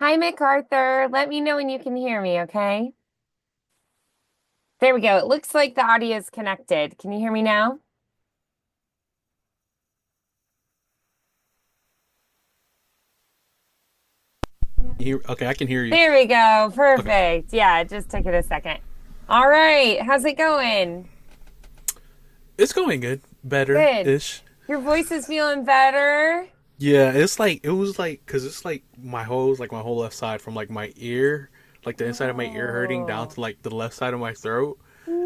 Hi, McArthur. Let me know when you can hear me, okay? There we go. It looks like the audio is connected. Can you hear me now? Okay, I can hear you. There we go. Okay. Perfect. Yeah, it just took it a second. All right. How's it going? It's going good. Better Good. ish. Your voice is feeling better? Yeah, it was like, cause it's like my whole left side from like my ear, like the inside of my ear hurting down Oh, to like the left side of my throat.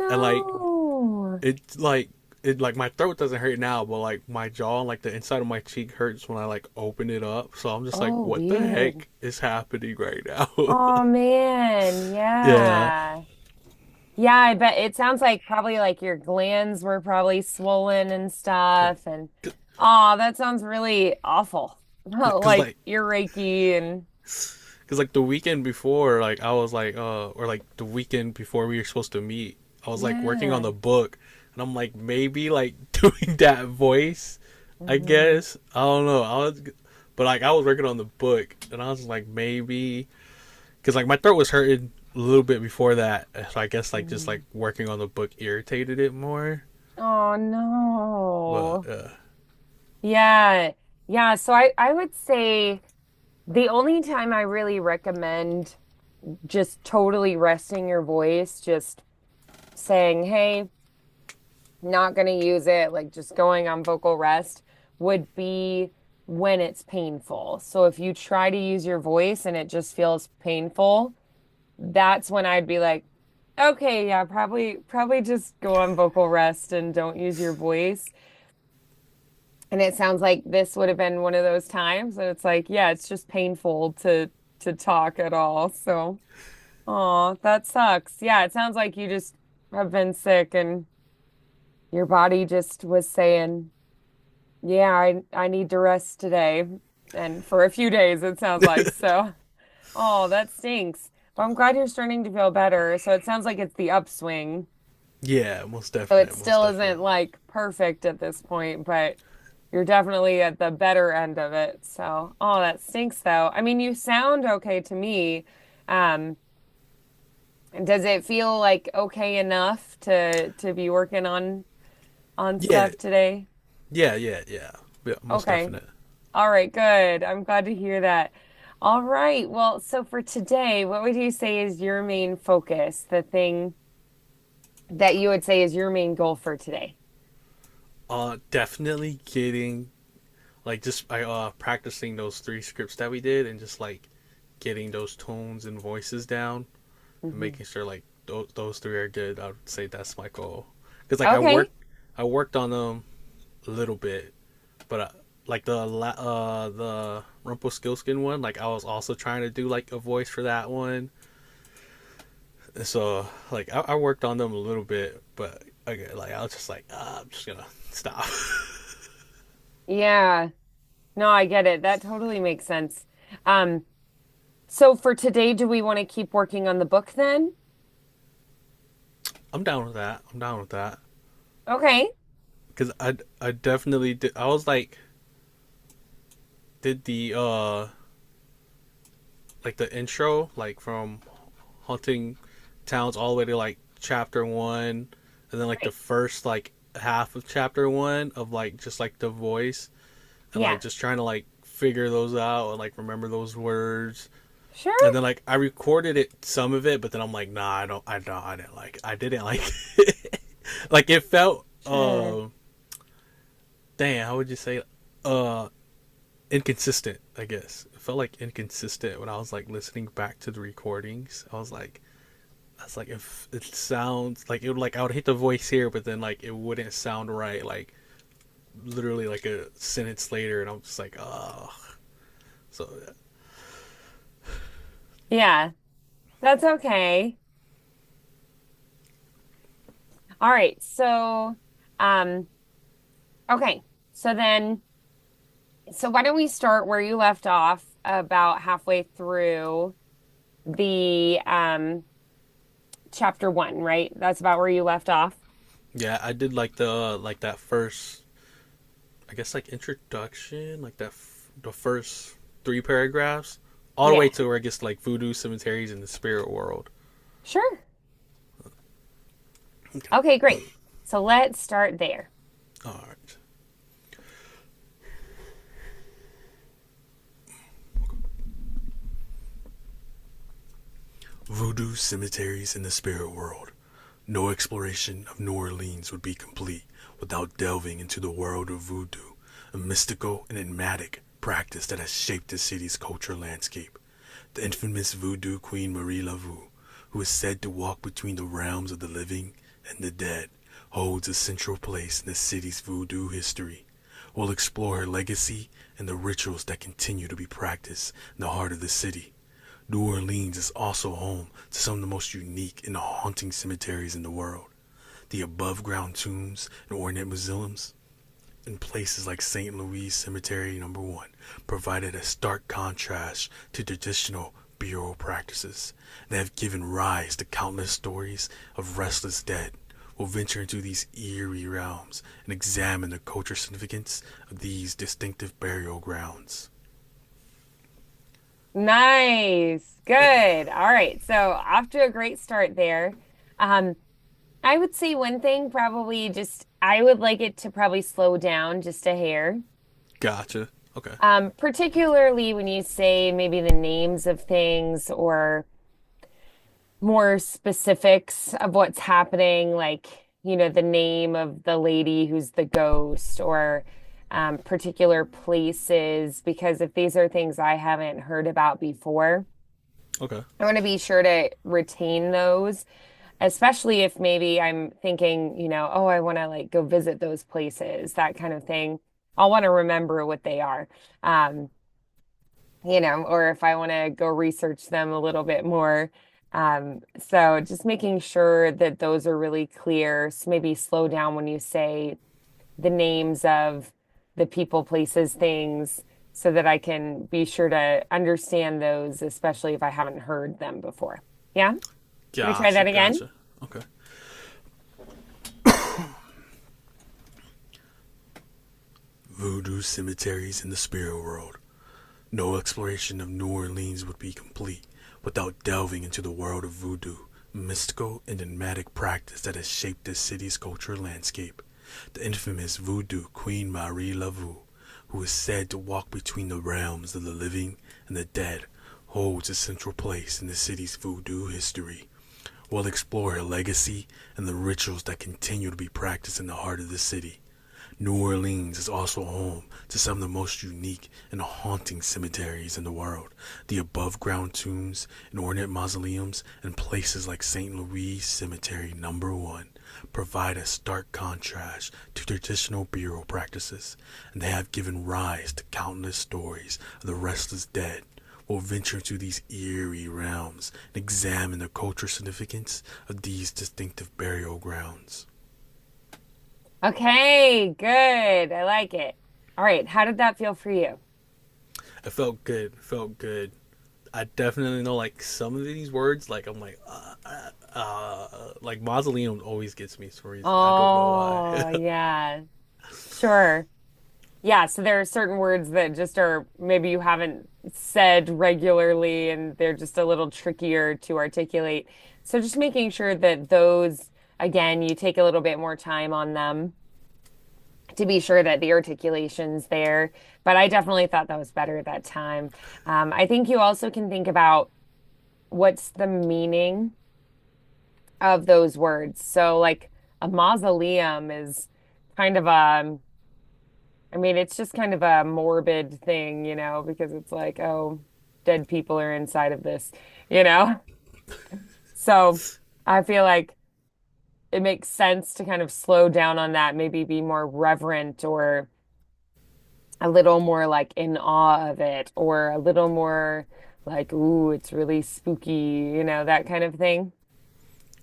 And like, no. it's like, like my throat doesn't hurt now, but like my jaw and like the inside of my cheek hurts when I like open it up. So I'm just like, Oh, what the weird. heck is happening right now? Oh, man. Yeah. Yeah. Yeah, I bet it sounds like probably like your glands were probably swollen and stuff. And oh, that sounds really awful. Cause Like like, you're Reiki and Cause like the weekend before, like I was like, or like the weekend before we were supposed to meet, I was like working on yeah. the book, and I'm like maybe like doing that voice, I Hmm. guess. I don't know. But like I was working on the book, and I was like maybe, cause like my throat was hurting a little bit before that, so I guess like just like Hmm. working on the book irritated it more. Oh But no. Yeah. Yeah, so I would say the only time I really recommend just totally resting your voice, just saying, "Hey, not going to use it, like just going on vocal rest would be when it's painful. So if you try to use your voice and it just feels painful, that's when I'd be like, okay, yeah, probably just go on vocal rest and don't use your voice. And it sounds like this would have been one of those times and it's like, yeah, it's just painful to talk at all. So, oh, that sucks. Yeah, it sounds like you just have been sick and your body just was saying, yeah, I need to rest today and for a few days it sounds like. So, oh, that stinks. But I'm glad you're starting to feel better. So it sounds like it's the upswing. yeah, most So it definite, most still isn't definite. like perfect at this point, but you're definitely at the better end of it. So, oh, that stinks though. I mean, you sound okay to me. Um, does it feel like okay enough to be working on Yeah, stuff today? yeah, most Okay. definite. All right, good. I'm glad to hear that. All right. Well, so for today, what would you say is your main focus, the thing that you would say is your main goal for today? Definitely getting like just by practicing those three scripts that we did and just like getting those tones and voices down and Hmm. making sure like those three are good. I would say that's my goal because like Okay. I worked on them a little bit, but like the Rumpelstiltskin one, like I was also trying to do like a voice for that one. So like I worked on them a little bit, but okay, like I was just like I'm just gonna stop. Yeah. No, I get it. That totally makes sense. Um, so for today, do we want to keep working on the book then? I'm down with that. I'm down with that Okay. because I definitely did. I was like did the like the intro like from hunting towns all the way to like chapter one, and then like the Right. first like half of chapter one of like just like the voice and like Yeah. just trying to like figure those out and like remember those words. Sure. And then like I recorded it some of it, but then I'm like, nah, I didn't like I didn't like like it felt Sure. dang, how would you say uh inconsistent, I guess. It felt like inconsistent when I was like listening back to the recordings. I was like if it sounds like it would like I would hit the voice here, but then like it wouldn't sound right like literally like a sentence later, and I'm just like, oh. So Yeah. That's okay. All right. So, um, okay. So then, so why don't we start where you left off about halfway through the chapter one, right? That's about where you left off. yeah, I did like the like that first, I guess like introduction, like the first three paragraphs all the way Yeah, to where it gets like voodoo cemeteries in the spirit world. sure. Okay. Okay, great. So let's start there. All right. Voodoo cemeteries in the spirit world. No exploration of New Orleans would be complete without delving into the world of voodoo, a mystical and enigmatic practice that has shaped the city's cultural landscape. The infamous voodoo queen Marie Laveau, who is said to walk between the realms of the living and the dead, holds a central place in the city's voodoo history. We'll explore her legacy and the rituals that continue to be practiced in the heart of the city. New Orleans is also home to some of the most unique and haunting cemeteries in the world. The above ground tombs and ornate mausoleums in places like St. Louis Cemetery Number 1 provided a stark contrast to traditional burial practices. They have given rise to countless stories of restless dead. We'll venture into these eerie realms and examine the cultural significance of these distinctive burial grounds. Nice. Good. All right. So off to a great start there. Um, I would say one thing probably just I would like it to probably slow down just a hair. Gotcha. Okay. Particularly when you say maybe the names of things or more specifics of what's happening, like, the name of the lady who's the ghost or particular places, because if these are things I haven't heard about before, Okay. I want to be sure to retain those, especially if maybe I'm thinking, oh, I want to like go visit those places, that kind of thing. I'll want to remember what they are. Um, or if I want to go research them a little bit more. So just making sure that those are really clear. So maybe slow down when you say the names of the people, places, things, so that I can be sure to understand those, especially if I haven't heard them before. Yeah? Can we try Gotcha. that again? Gotcha. Okay. Voodoo cemeteries in the spirit world. No exploration of New Orleans would be complete without delving into the world of voodoo, mystical and enigmatic practice that has shaped the city's cultural landscape. The infamous voodoo queen Marie Laveau, who is said to walk between the realms of the living and the dead, holds a central place in the city's voodoo history. We'll explore her legacy and the rituals that continue to be practiced in the heart of the city. New Orleans is also home to some of the most unique and haunting cemeteries in the world. The above ground tombs and ornate mausoleums in places like St. Louis Cemetery Number 1 provide a stark contrast to traditional burial practices, and they have given rise to countless stories of the restless dead. We'll venture into these eerie realms and examine the cultural significance of these distinctive burial grounds. Okay, good. I like it. All right. How did that feel for you? It felt good. Felt good. I definitely know like some of these words. Like I'm like mausoleum always gets me for a reason. I don't know why. Oh, yeah. Sure. Yeah, so there are certain words that just are maybe you haven't said regularly and they're just a little trickier to articulate. So just making sure that those, again, you take a little bit more time on them to be sure that the articulation's there. But I definitely thought that was better at that time. I think you also can think about what's the meaning of those words. So, like a mausoleum is kind of I mean, it's just kind of a morbid thing, because it's like, oh, dead people are inside of this, you know? So I feel like it makes sense to kind of slow down on that, maybe be more reverent or a little more like in awe of it, or a little more like, ooh, it's really spooky, that kind of thing.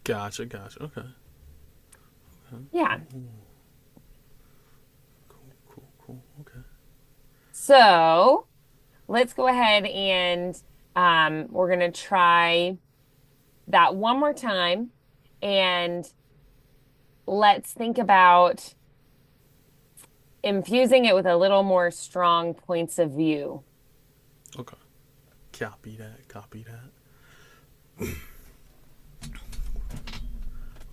Gotcha. Gotcha. Okay. Yeah. Cool. Cool. Cool. Okay. So let's go ahead and we're gonna try that one more time. And let's think about infusing it with a little more strong points of view. Okay. Copy that. Copy that.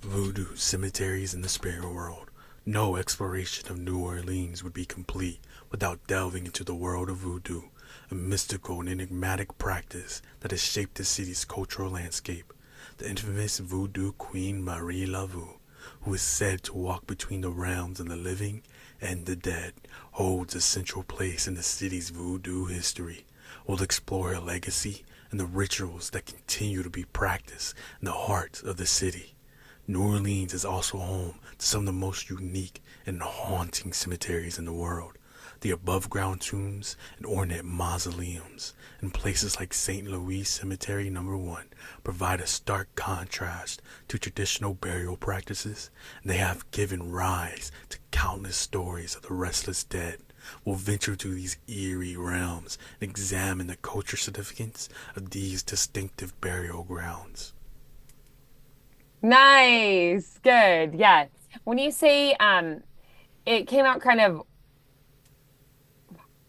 Voodoo cemeteries in the spirit world. No exploration of New Orleans would be complete without delving into the world of voodoo, a mystical and enigmatic practice that has shaped the city's cultural landscape. The infamous voodoo queen Marie Laveau, who is said to walk between the realms of the living and the dead, holds a central place in the city's voodoo history. We'll explore her legacy and the rituals that continue to be practiced in the heart of the city. New Orleans is also home to some of the most unique and haunting cemeteries in the world. The above ground tombs and ornate mausoleums in places like St. Louis Cemetery Number 1 provide a stark contrast to traditional burial practices, and they have given rise to countless stories of the restless dead. We'll venture to these eerie realms and examine the cultural significance of these distinctive burial grounds. Nice. Good. Yeah. When you say it came out kind of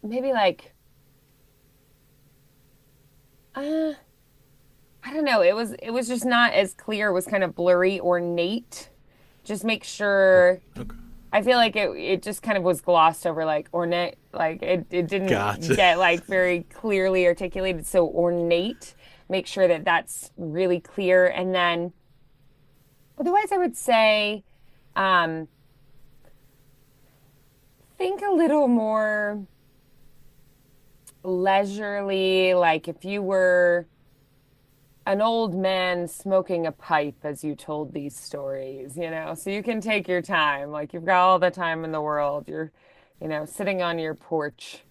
maybe like uh I don't know, it was just not as clear, it was kind of blurry, ornate. Just make sure Okay. I feel like it just kind of was glossed over like ornate, like it didn't Gotcha. get like very clearly articulated. So ornate, make sure that that's really clear. And then otherwise I would say um think a little more leisurely, like if you were an old man smoking a pipe as you told these stories, so you can take your time. Like you've got all the time in the world. You're, sitting on your porch,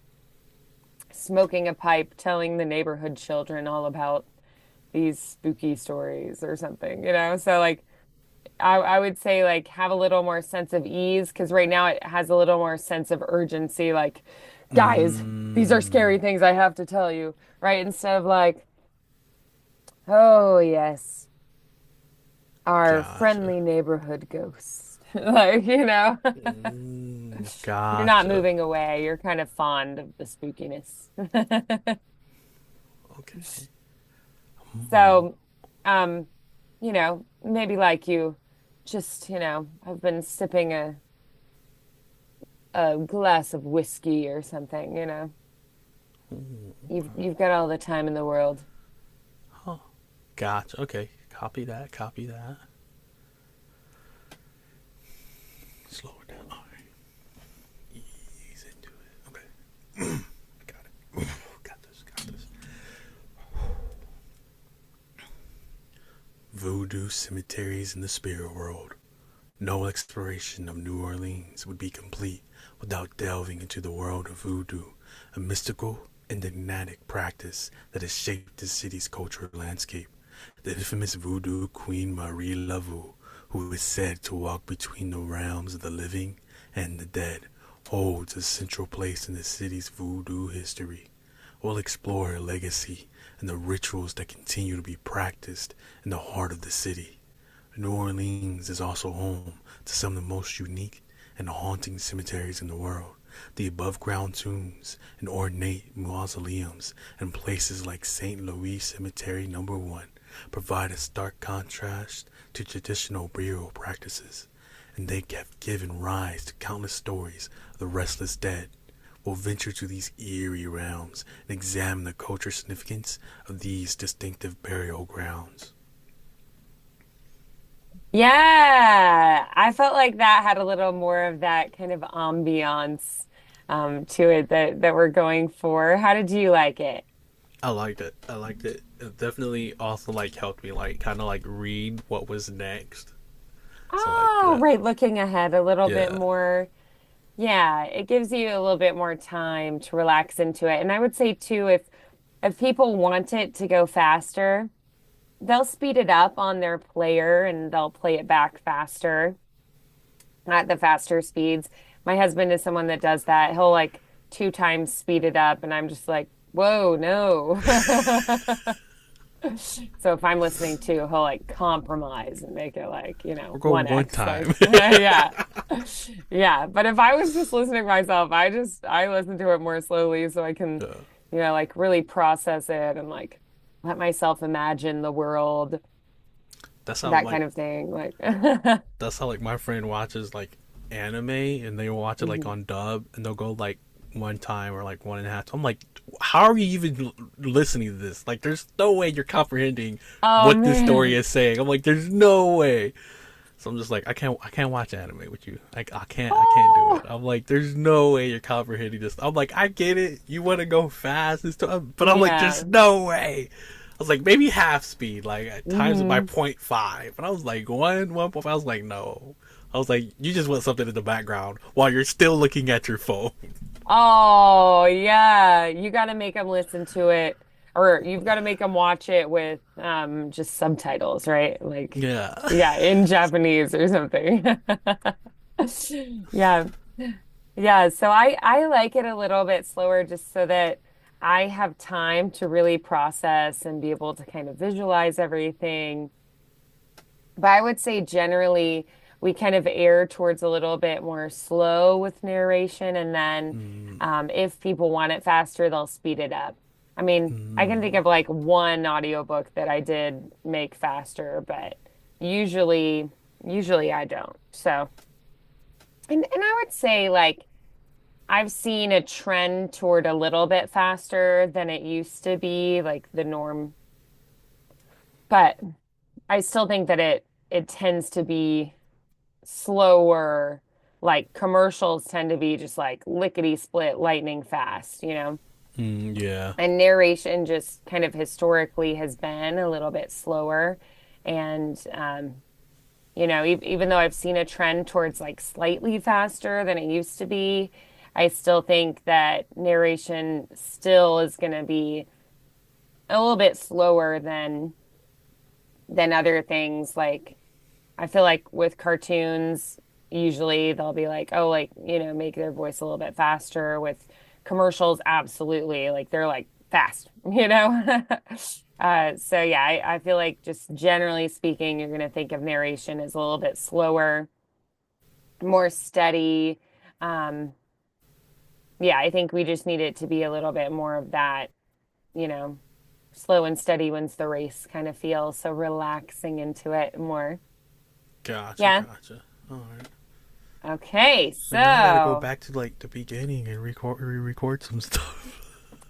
smoking a pipe, telling the neighborhood children all about these spooky stories or something. So like I would say like have a little more sense of ease because right now it has a little more sense of urgency, like, guys, these are scary Mm, things I have to tell you, right? Instead of like, oh yes, our gotcha. friendly neighborhood ghost. Like. You're not Gotcha. moving away. You're kind of fond of the spookiness. Okay. So, maybe like you just, have been sipping a glass of whiskey or something. You've got all the time in the world. Huh. Gotcha. Okay. Copy that. Copy that. Slow it down. All right. Ease into it. Okay. I got it. Got this. Got this. Voodoo cemeteries in the spirit world. No exploration of New Orleans would be complete without delving into the world of voodoo, a mystical and enigmatic practice that has shaped the city's cultural landscape. The infamous voodoo queen Marie Laveau, who is said to walk between the realms of the living and the dead, holds a central place in the city's voodoo history. We'll explore her legacy and the rituals that continue to be practiced in the heart of the city. New Orleans is also home to some of the most unique and haunting cemeteries in the world. The above ground tombs and ornate mausoleums in places like St. Louis Cemetery Number 1 provide a stark contrast to traditional burial practices, and they have given rise to countless stories of the restless dead. We'll venture to these eerie realms and examine the cultural significance of these distinctive burial grounds. Yeah, I felt like that had a little more of that kind of ambiance to it that we're going for. How did you like it? I liked it. I liked it. It definitely also like helped me like kind of like read what was next. So like Oh, that. right, looking ahead a little bit Yeah. more. Yeah, it gives you a little bit more time to relax into it. And I would say too, if people want it to go faster, they'll speed it up on their player and they'll play it back faster at the faster speeds. My husband is someone that does that. He'll like two times speed it up, and I'm just like, whoa, no. So if I'm listening to, he'll like compromise and make it like, We're going one 1x. time. Like, yeah. Yeah. But if I was just listening myself, I listen to it more slowly so I can Yeah. like really process it and like let myself imagine the world, That's how that like kind of thing. Like, that's how like my friend watches like anime and they watch it like Mhm. on dub and they'll go like one time or like one and a half. I'm like, how are you even listening to this? Like, there's no way you're comprehending Oh what this story man. is saying. I'm like, there's no way. So I'm just like, I can't watch anime with you. I can't do it. Oh, I'm like, there's no way you're comprehending this. I'm like, I get it. You want to go fast and stuff, but I'm like, yeah. there's no way. I was like, maybe half speed, like times it by Hmm. 0.5. And I was like, 1.5. I was like, no. I was like, you just want something in the background while you're still looking at your phone. Oh, yeah. You got to make them listen to it, or you've got to make them watch it with just subtitles, right? Like, Yeah. yeah, in Japanese or something. Yeah. Yeah, so I like it a little bit slower just so that I have time to really process and be able to kind of visualize everything. But I would say generally we kind of err towards a little bit more slow with narration, and then Mm, if people want it faster, they'll speed it up. I mean, I can think mm, of like one audiobook that I did make faster, but usually usually I don't. So, and I would say like I've seen a trend toward a little bit faster than it used to be, like the norm. But I still think that it tends to be slower. Like commercials tend to be just like lickety split, lightning fast, you know? yeah. And narration just kind of historically has been a little bit slower. And even though I've seen a trend towards like slightly faster than it used to be, I still think that narration still is going to be a little bit slower than other things. Like I feel like with cartoons, usually they'll be like, oh, like, make their voice a little bit faster. With commercials, absolutely. Like they're like fast, you know? So yeah, I feel like just generally speaking, you're going to think of narration as a little bit slower, more steady. Um, yeah, I think we just need it to be a little bit more of that, you know, slow and steady wins the race kind of feel. So relaxing into it more. Gotcha, Yeah. gotcha. All right. Okay. And now I gotta go So, back to like the beginning and record some stuff.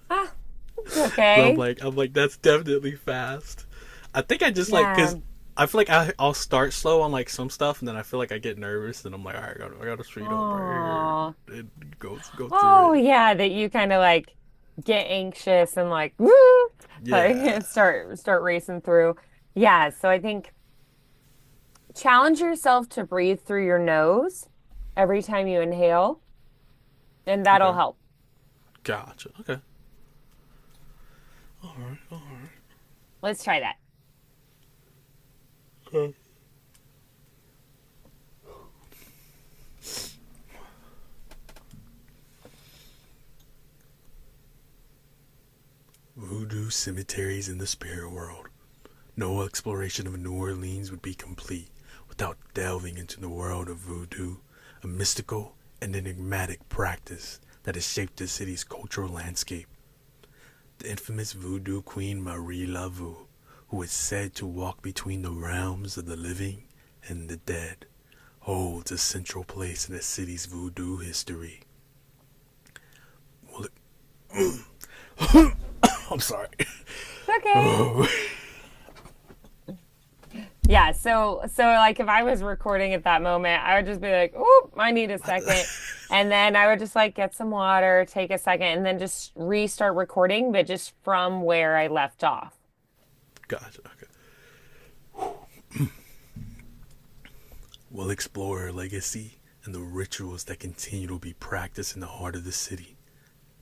ah, it's So okay. I'm like, that's definitely fast. I think I just like, Yeah. cause I feel like I'll start slow on like some stuff, and then I feel like I get nervous, and I'm like, all right, I gotta speed up right here. Oh. And go through Oh, it. yeah, that you kind of like get anxious and like, woo, Yeah. like start racing through. Yeah, so I think challenge yourself to breathe through your nose every time you inhale, and that'll Okay. help. Gotcha. Okay. All right. All Let's try that. right. Voodoo cemeteries in the spirit world. No exploration of New Orleans would be complete without delving into the world of voodoo, a mystical and enigmatic practice that has shaped the city's cultural landscape. The infamous voodoo queen Marie Laveau, who is said to walk between the realms of the living and the dead, holds a central place in the city's voodoo history. Well, I'm sorry. Okay. Yeah, so like if I was recording at that moment, I would just be like, "Oop, I need a second." And then I would just like get some water, take a second, and then just restart recording, but just from where I left off. Gotcha. Okay. We'll explore her legacy and the rituals that continue to be practiced in the heart of the city.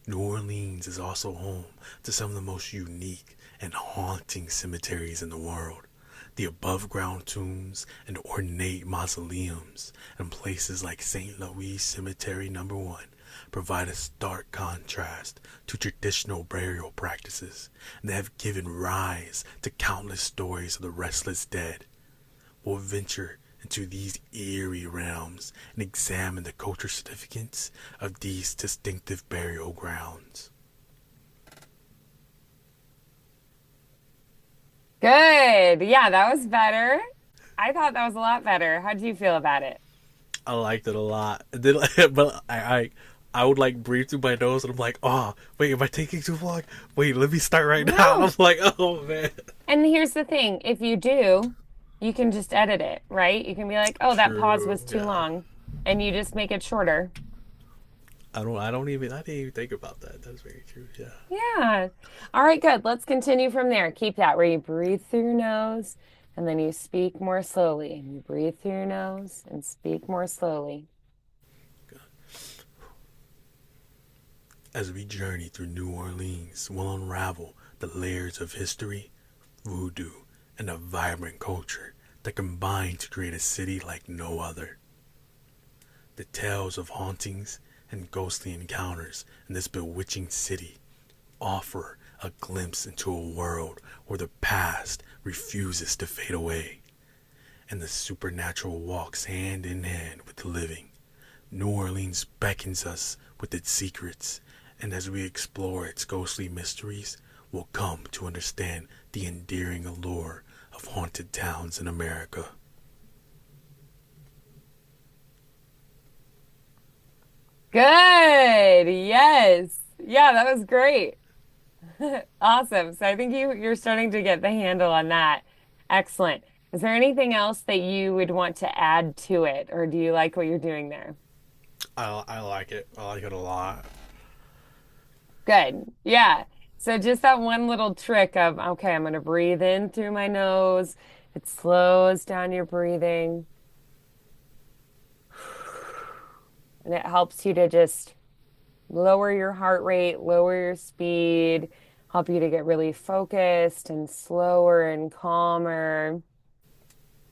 New Orleans is also home to some of the most unique and haunting cemeteries in the world. The above ground tombs and ornate mausoleums in places like St. Louis Cemetery Number 1 provide a stark contrast to traditional burial practices and have given rise to countless stories of the restless dead. We'll venture into these eerie realms and examine the cultural significance of these distinctive burial grounds. Good. Yeah, that was better. I thought that was a lot better. How do you feel about it? I liked it a lot. Then, but I would like breathe through my nose, and I'm like, oh, wait, am I taking too long? Wait, let me start right now. And I'm No. like, oh man. And here's the thing, if you do, you can just edit it, right? You can be like, "Oh, that pause True. was too Yeah. long," and you just make it shorter. I didn't even think about that. That's very true. Yeah. Yeah. All right, good. Let's continue from there. Keep that where you breathe through your nose and then you speak more slowly. And you breathe through your nose and speak more slowly. As we journey through New Orleans, we'll unravel the layers of history, voodoo, and a vibrant culture that combine to create a city like no other. The tales of hauntings and ghostly encounters in this bewitching city offer a glimpse into a world where the past refuses to fade away and the supernatural walks hand in hand with the living. New Orleans beckons us with its secrets, and as we explore its ghostly mysteries, we'll come to understand the endearing allure of haunted towns in America. Good. Yes. Yeah, that was great. Awesome. So I think you're starting to get the handle on that. Excellent. Is there anything else that you would want to add to it, or do you like what you're doing there? I like it. I like it a lot. Good. Yeah. So just that one little trick of, okay, I'm going to breathe in through my nose. It slows down your breathing and it helps you to just lower your heart rate, lower your speed, help you to get really focused and slower and calmer,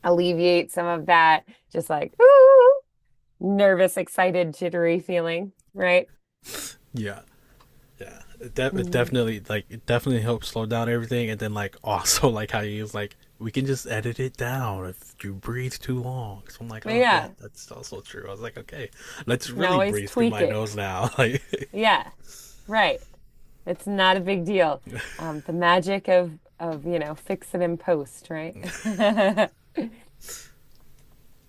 alleviate some of that just like ooh, nervous, excited, jittery feeling, right? Yeah. Yeah, it Mhm. definitely it definitely helps slow down everything, and then like also like how you was like we can just edit it down if you breathe too long. So I'm like, But oh yeah, yeah, that's also true. I was like, okay, let's you can really always breathe through tweak my it. nose now. Like, Yeah, right. It's not a big deal. The magic of fix it in post, right? I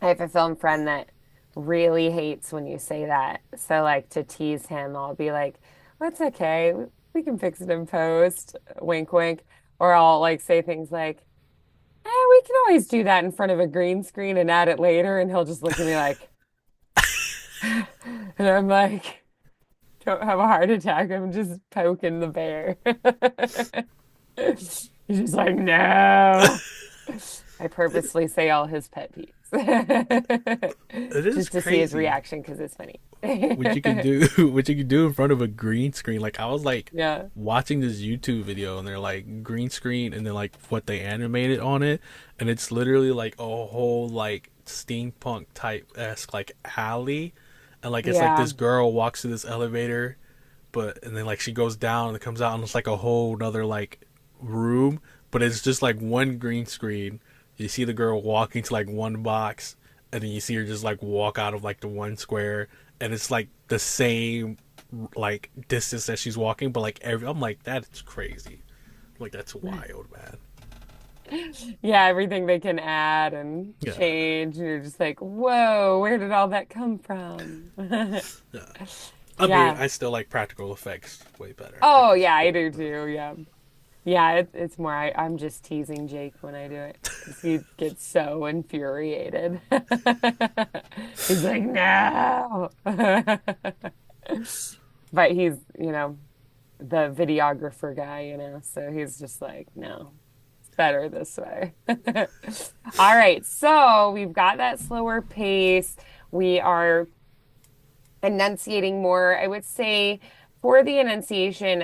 have a film friend that really hates when you say that. So like to tease him, I'll be like, "Well, it's okay. We can fix it in post." Wink, wink. Or I'll like say things like, we can always do that in front of a green screen and add it later. And he'll just look at me like, and I'm like, don't have a heart attack. I'm just poking the bear. He's just like, no. I purposely say all his pet peeves it is just to see his crazy reaction because it's funny. what you can do, what you can do in front of a green screen. Like I was like Yeah. watching this YouTube video, and they're like green screen, and then like what they animated on it, and it's literally like a whole like steampunk type esque like alley, and like it's like Yeah. this girl walks to this elevator, but and then like she goes down and it comes out, and it's like a whole another like room, but it's just like one green screen. You see the girl walking to like one box, and then you see her just like walk out of like the one square, and it's like the same like distance that she's walking, but like every I'm like that's crazy. Like that's wild, man. Yeah, everything they can add and Yeah, change. And you're just like, whoa, where did all that come from? yeah. I mean, Yeah. I still like practical effects way better. I think Oh, that's yeah, I way do better. too. Yeah. Yeah, it's more I'm just teasing Jake when I do it because he gets so infuriated. He's like, no. But he's the videographer guy, so he's just like, no, it's better this way. All right, so we've got that slower pace. We are enunciating more. I would say for the enunciation,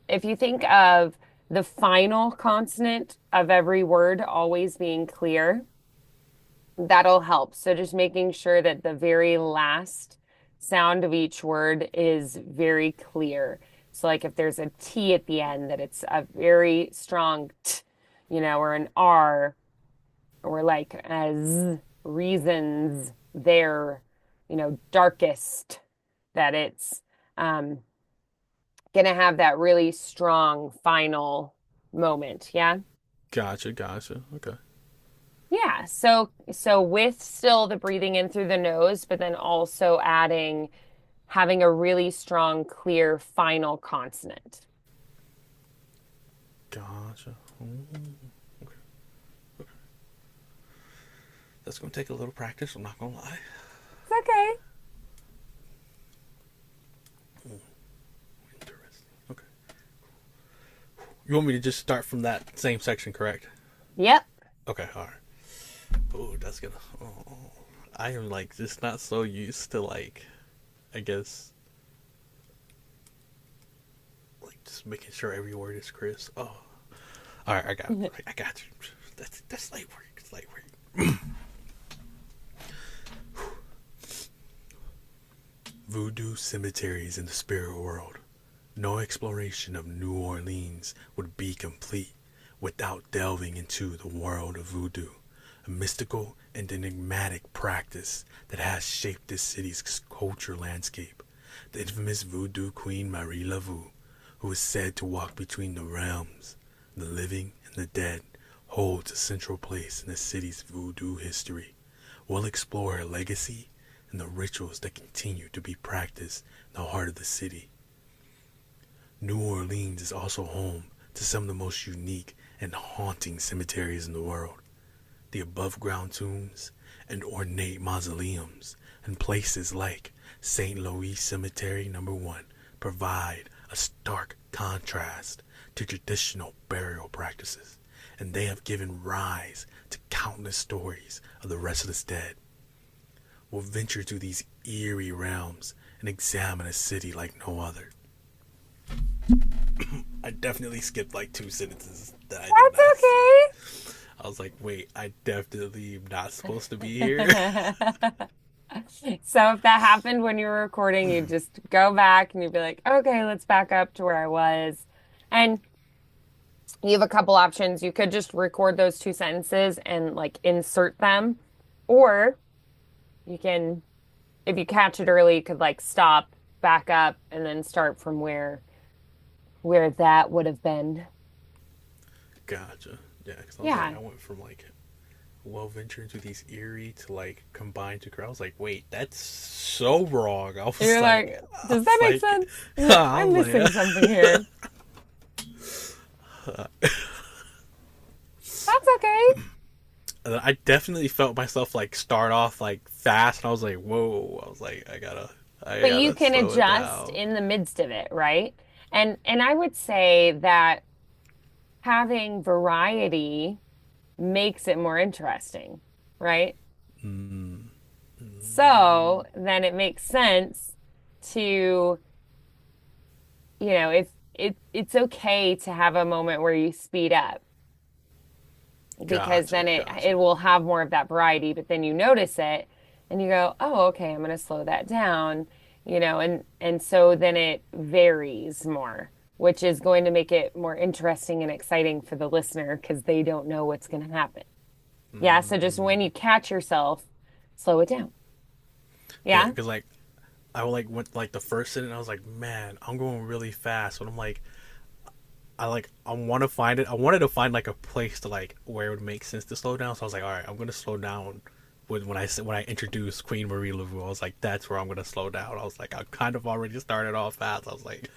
if you think of the final consonant of every word always being clear, that'll help. So just making sure that the very last sound of each word is very clear. So like if there's a T at the end, that it's a very strong T, or an R, or like as reasons their darkest, that it's um gonna have that really strong final moment. Yeah. Gotcha, gotcha. Okay. Yeah, so with still the breathing in through the nose, but then also adding having a really strong, clear final consonant. Gotcha. Mm, okay. Okay. That's gonna take a little practice. I'm not gonna lie. It's okay. Mm, interesting. Okay. You want me to just start from that same section, correct? Yep. Okay. All right. Oh, that's gonna. Oh, I am like just not so used to like, I guess, like just making sure every word is crisp. Oh, all right. I got you. That's light work. It's light work. Voodoo cemeteries in the spirit world. No exploration of New Orleans would be complete without delving into the world of voodoo, a mystical and enigmatic practice that has shaped this city's culture landscape. The infamous voodoo queen Marie Laveau, who is said to walk between the realms, the living and the dead, holds a central place in the city's voodoo history. We'll explore her legacy and the rituals that continue to be practiced in the heart of the city. New Orleans is also home to some of the most unique and haunting cemeteries in the world. The above ground tombs and ornate mausoleums and places like St. Louis Cemetery Number 1 provide a stark contrast to traditional burial practices, and they have given rise to countless stories of the restless dead. We'll venture to these eerie realms and examine a city like no other. I definitely skipped like two sentences that I did not see. I was like, wait, I definitely am not supposed to be here. That's okay. So if that happened when you were recording, you'd just go back and you'd be like, okay, let's back up to where I was. And you have a couple options. You could just record those two sentences and like insert them, or you can, if you catch it early, you could like stop, back up, and then start from where that would have been. Gotcha. Yeah, because I was like, Yeah. I went from like well venture into these eerie to like combined to. I was like, wait, that's so wrong. You're like, I does that was make like, sense? You're like, I I'm was missing something here. like, That's okay. I definitely felt myself like start off like fast, and I was like, whoa. I was like, I But you gotta can slow it adjust down. in the midst of it, right? And I would say that having variety makes it more interesting, right? Mm, So then it makes sense to, if it's okay to have a moment where you speed up because gotcha, then it gotcha. will have more of that variety, but then you notice it and you go, "Oh, okay, I'm going to slow that down." And so then it varies more, which is going to make it more interesting and exciting for the listener because they don't know what's going to happen. Yeah, so just when Mm, you catch yourself, slow it down. yeah, Yeah. because like I like went like the first sitting, I was like, man, I'm going really fast, but I'm like, I want to find it. I wanted to find like a place to like where it would make sense to slow down. So I was like, all right, I'm gonna slow down. When I introduced Queen Marie Laveau, I was like, that's where I'm gonna slow down. I was like, I kind of already started off fast. I was like,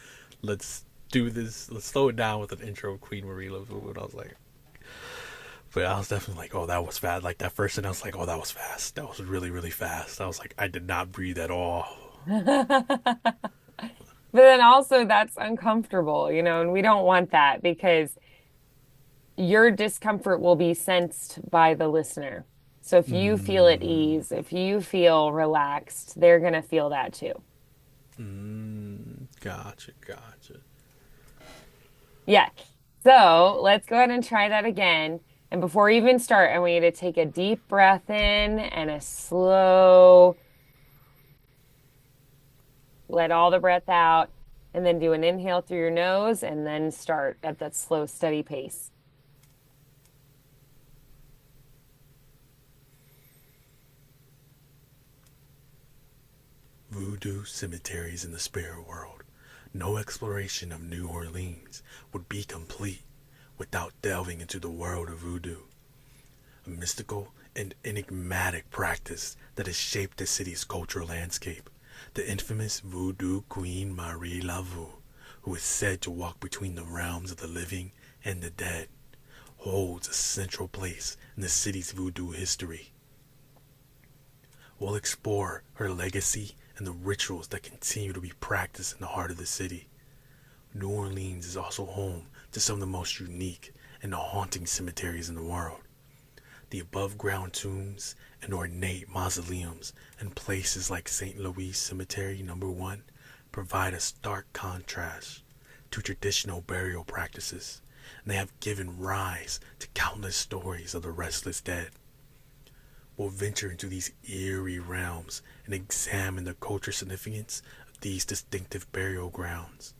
let's do this. Let's slow it down with an intro of Queen Marie Laveau. And I was like, but I was definitely like, oh, that was fast. Like that first, and I was like, oh, that was fast. That was really fast. I was like, I did not breathe at all. But then also that's uncomfortable, and we don't want that because your discomfort will be sensed by the listener. So if you feel at Mm, ease, if you feel relaxed, they're going to feel that too. gotcha, gotcha. Yeah. So let's go ahead and try that again. And before we even start, I want you to take a deep breath in and a slow, let all the breath out, and then do an inhale through your nose and then start at that slow, steady pace. Voodoo cemeteries in the spirit world. No exploration of New Orleans would be complete without delving into the world of voodoo, a mystical and enigmatic practice that has shaped the city's cultural landscape. The infamous voodoo queen Marie Laveau, who is said to walk between the realms of the living and the dead, holds a central place in the city's voodoo history. We'll explore her legacy and the rituals that continue to be practiced in the heart of the city. New Orleans is also home to some of the most unique and haunting cemeteries in the world. The above ground tombs and ornate mausoleums in places like St. Louis Cemetery No. 1 provide a stark contrast to traditional burial practices, and they have given rise to countless stories of the restless dead. We'll venture into these eerie realms and examine the cultural significance of these distinctive burial grounds.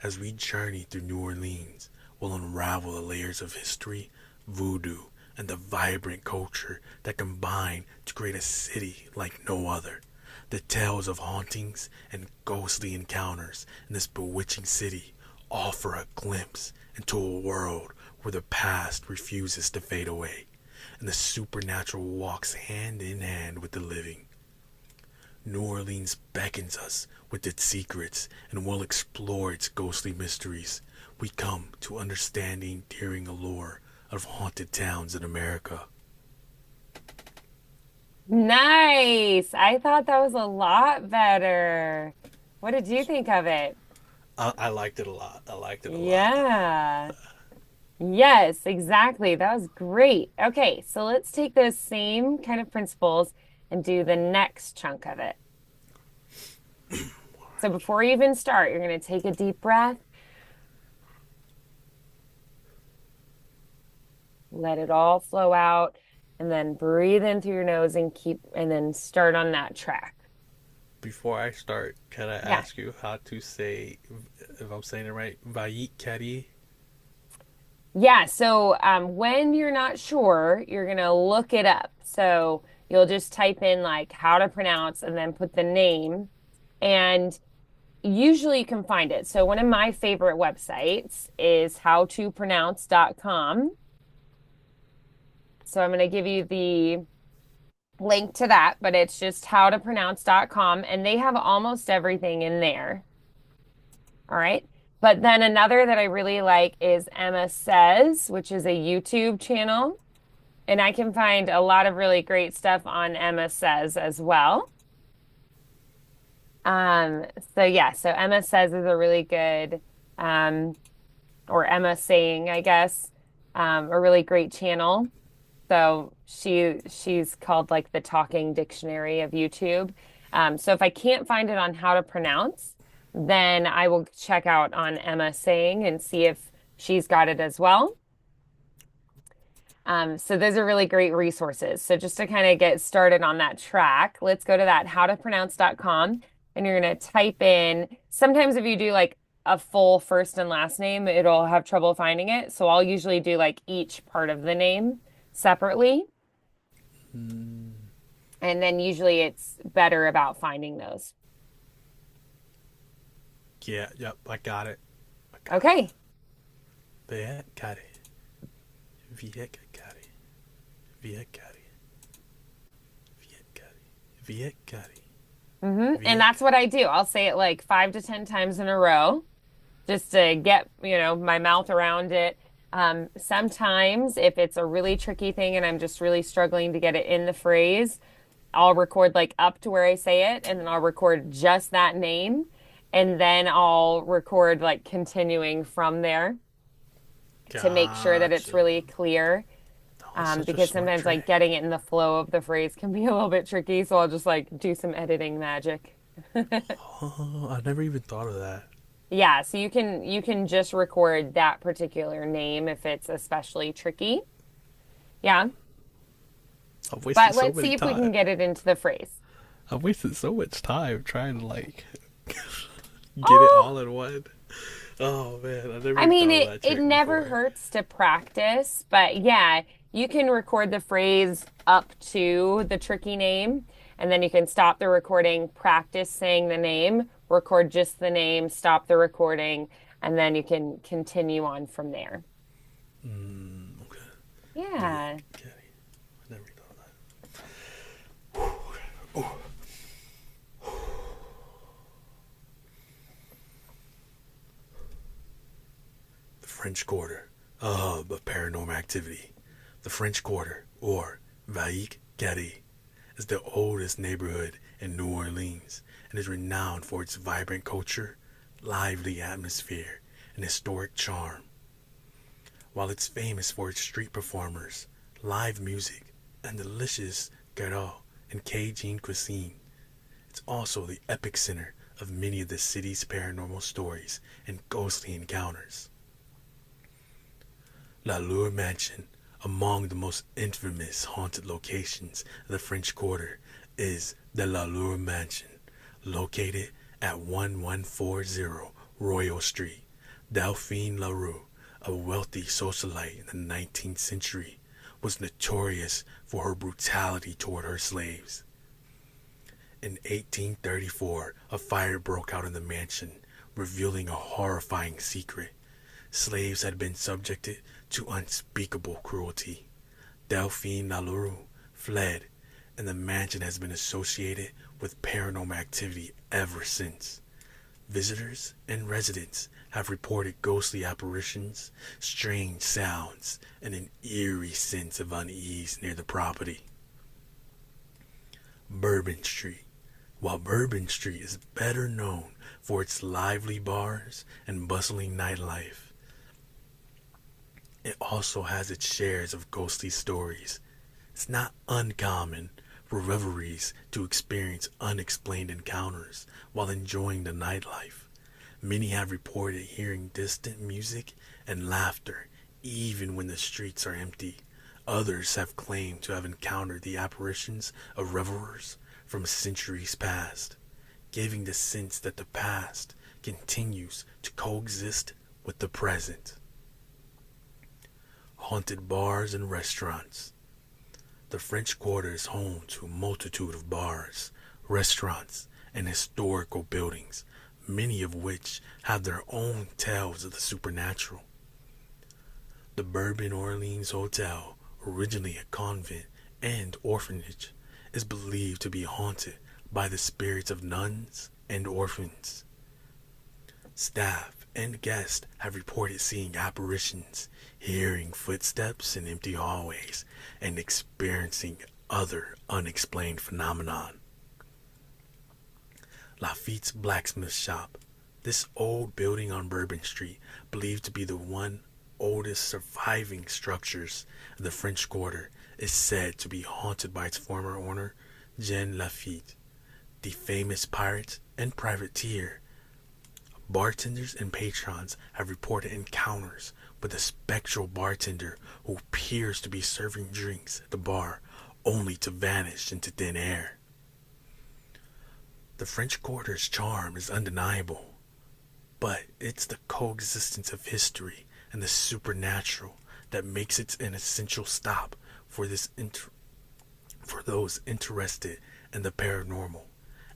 As we journey through New Orleans, we'll unravel the layers of history, voodoo, and the vibrant culture that combine to create a city like no other. The tales of hauntings and ghostly encounters in this bewitching city offer a glimpse into a world where the past refuses to fade away, and the supernatural walks hand in hand with the living. New Orleans beckons us with its secrets, and we'll explore its ghostly mysteries. We come to understand the endearing allure of haunted towns in America. Nice. I thought that was a lot better. What did you think of it? I liked it a lot. I liked it a lot. Yeah. Yes, exactly. That was great. Okay, so let's take those same kind of principles and do the next chunk of it. So before you even start, you're going to take a deep breath, let it all flow out, and then breathe in through your nose and and then start on that track. Before I start, can I Yeah. ask you how to say, if I'm saying it right, Vayit Kari? Yeah, so when you're not sure, you're gonna look it up. So you'll just type in like how to pronounce and then put the name, and usually you can find it. So one of my favorite websites is howtopronounce.com. So I'm gonna give you the link to that, but it's just howtopronounce.com, and they have almost everything in there. All right. But then another that I really like is Emma Says, which is a YouTube channel. And I can find a lot of really great stuff on Emma Says as well. Um, so Emma Says is a really good, um, or Emma Saying, I guess, a really great channel. So she's called like the talking dictionary of YouTube. So if I can't find it on how to pronounce, then I will check out on Emma Saying and see if she's got it as well. So those are really great resources. So just to kind of get started on that track, let's go to that howtopronounce.com, and you're going to type in, sometimes if you do like a full first and last name, it'll have trouble finding it. So I'll usually do like each part of the name separately. Mm, And then usually it's better about finding those. yeah, yep, I got it. I got it. Okay. Vayit Kari. Vayit Kari. Vayit Kari. Vayit Kari. Vayit Kari. And Vayit that's what I do. I'll say it like 5 to 10 times in a row just to get, my mouth around it. Sometimes if it's a really tricky thing and I'm just really struggling to get it in the phrase, I'll record like up to where I say it, and then I'll record just that name, and then I'll record like continuing from there to make sure that it's Gotcha. really clear. Oh, that's such a Because smart sometimes like trick. getting it in the flow of the phrase can be a little bit tricky, so I'll just like do some editing magic. Oh, I never even thought of that. Yeah, so you can just record that particular name if it's especially tricky. Yeah, I've but wasted so let's many see if we time. can get it into the phrase. I've wasted so much time trying to like get it Oh, all in one. Oh man, I never I even mean thought of it that it trick never before. hurts to practice, but yeah, you can record the phrase up to the tricky name, and then you can stop the recording, practice saying the name, record just the name, stop the recording, and then you can continue on from there. Okay. Vague Yeah. Caddy. I never thought of that. Oh, the French Quarter, a hub of paranormal activity. The French Quarter, or Vaik Caddy, is the oldest neighborhood in New Orleans and is renowned for its vibrant culture, lively atmosphere, and historic charm. While it's famous for its street performers, live music, and delicious gâteaux and Cajun cuisine, it's also the epic center of many of the city's paranormal stories and ghostly encounters. La Loure Mansion, among the most infamous haunted locations of the French Quarter, is the La Loure Mansion, located at 1140 Royal Street. Delphine Leroux, a wealthy socialite in the 19th century, was notorious for her brutality toward her slaves. In 1834, a fire broke out in the mansion, revealing a horrifying secret. Slaves had been subjected to unspeakable cruelty. Delphine Leroux fled, and the mansion has been associated with paranormal activity ever since. Visitors and residents have reported ghostly apparitions, strange sounds, and an eerie sense of unease near the property. Bourbon Street. While Bourbon Street is better known for its lively bars and bustling nightlife, it also has its shares of ghostly stories. It's not uncommon for revelries to experience unexplained encounters while enjoying the nightlife. Many have reported hearing distant music and laughter even when the streets are empty. Others have claimed to have encountered the apparitions of revelers from centuries past, giving the sense that the past continues to coexist with the present. Haunted bars and restaurants. The French Quarter is home to a multitude of bars, restaurants, and historical buildings, many of which have their own tales of the supernatural. The Bourbon Orleans Hotel, originally a convent and orphanage, is believed to be haunted by the spirits of nuns and orphans. Staff and guests have reported seeing apparitions, hearing footsteps in empty hallways, and experiencing other unexplained phenomenon. Lafitte's blacksmith shop. This old building on Bourbon Street, believed to be the one oldest surviving structures of the French Quarter, is said to be haunted by its former owner, Jean Lafitte, the famous pirate and privateer. Bartenders and patrons have reported encounters with a spectral bartender who appears to be serving drinks at the bar only to vanish into thin air. The French Quarter's charm is undeniable, but it's the coexistence of history and the supernatural that makes it an essential stop for for those interested in the paranormal.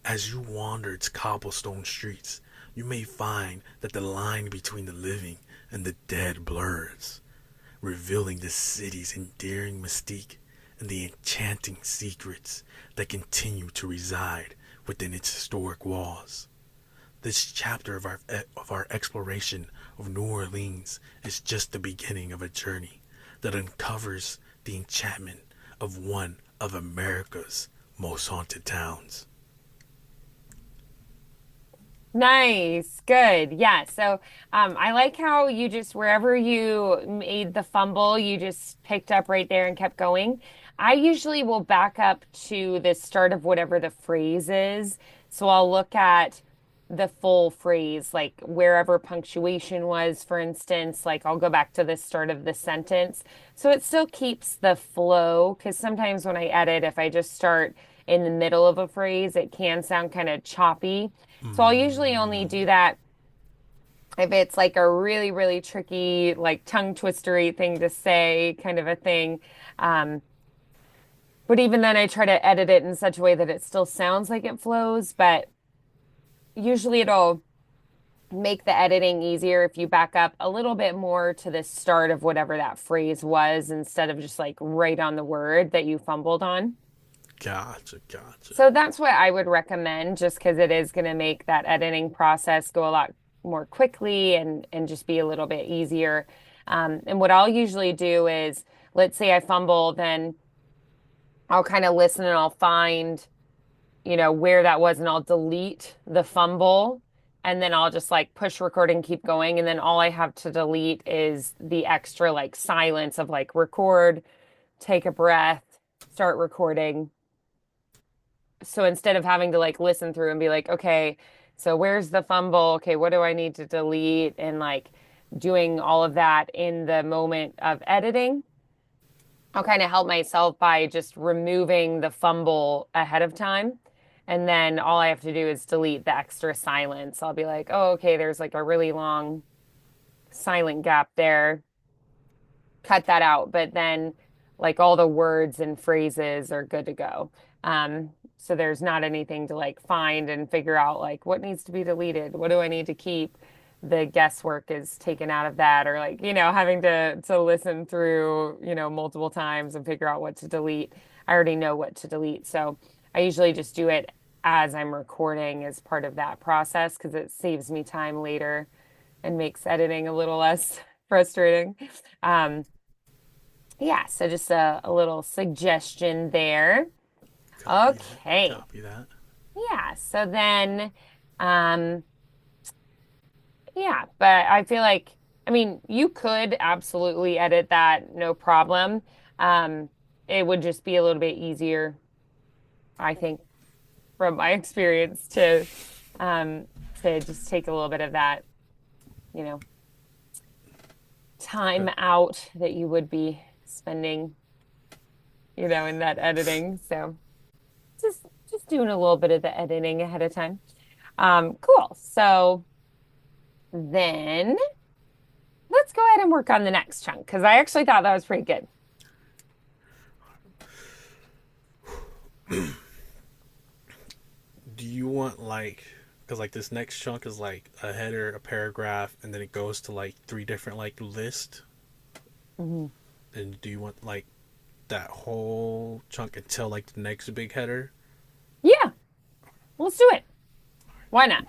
As you wander its cobblestone streets, you may find that the line between the living and the dead blurs, revealing the city's endearing mystique and the enchanting secrets that continue to reside within its historic walls. This chapter of our exploration of New Orleans is just the beginning of a journey that uncovers the enchantment of one of America's most haunted towns. Nice. Good. Yeah. So I like how you just, wherever you made the fumble, you just picked up right there and kept going. I usually will back up to the start of whatever the phrase is. So I'll look at the full phrase, like wherever punctuation was, for instance, like I'll go back to the start of the sentence. So it still keeps the flow, because sometimes when I edit, if I just start in the middle of a phrase, it can sound kind of choppy. So I'll usually only Mm, do that if it's like a really, really tricky, like tongue twistery thing to say, kind of a thing. Um, but even then, I try to edit it in such a way that it still sounds like it flows, but usually it'll make the editing easier if you back up a little bit more to the start of whatever that phrase was instead of just like right on the word that you fumbled on. Gotcha, gotcha. So that's what I would recommend just because it is going to make that editing process go a lot more quickly and just be a little bit easier. And what I'll usually do is, let's say I fumble, then I'll kind of listen and I'll find, where that was and I'll delete the fumble and then I'll just like push record and keep going. And then all I have to delete is the extra like silence of like record, take a breath, start recording. So instead of having to like listen through and be like, okay, so where's the fumble? Okay, what do I need to delete? And like doing all of that in the moment of editing, I'll kind of help myself by just removing the fumble ahead of time. And then all I have to do is delete the extra silence. I'll be like, oh, okay, there's like a really long silent gap there. Cut that out. But then, like, all the words and phrases are good to go. So there's not anything to like find and figure out like what needs to be deleted. What do I need to keep? The guesswork is taken out of that, or like, having to listen through, multiple times and figure out what to delete. I already know what to delete. So I usually just do it as I'm recording as part of that process because it saves me time later and makes editing a little less frustrating. Um, yeah, so just a little suggestion there. Copy that. Okay. Copy that. Yeah, so then um yeah, but I feel like I mean, you could absolutely edit that no problem. Um it would just be a little bit easier, I think, from my experience um to just take a little bit of that, you know, time out that you would be spending, in that editing. So just doing a little bit of the editing ahead of time. Cool. So then let's go ahead and work on the next chunk because I actually thought that was pretty good. Do you want like, because like this next chunk is like a header, a paragraph, and then it goes to like three different like list. Mhm. And do you want like that whole chunk until like the next big header? Yeah, let's do it. Why not?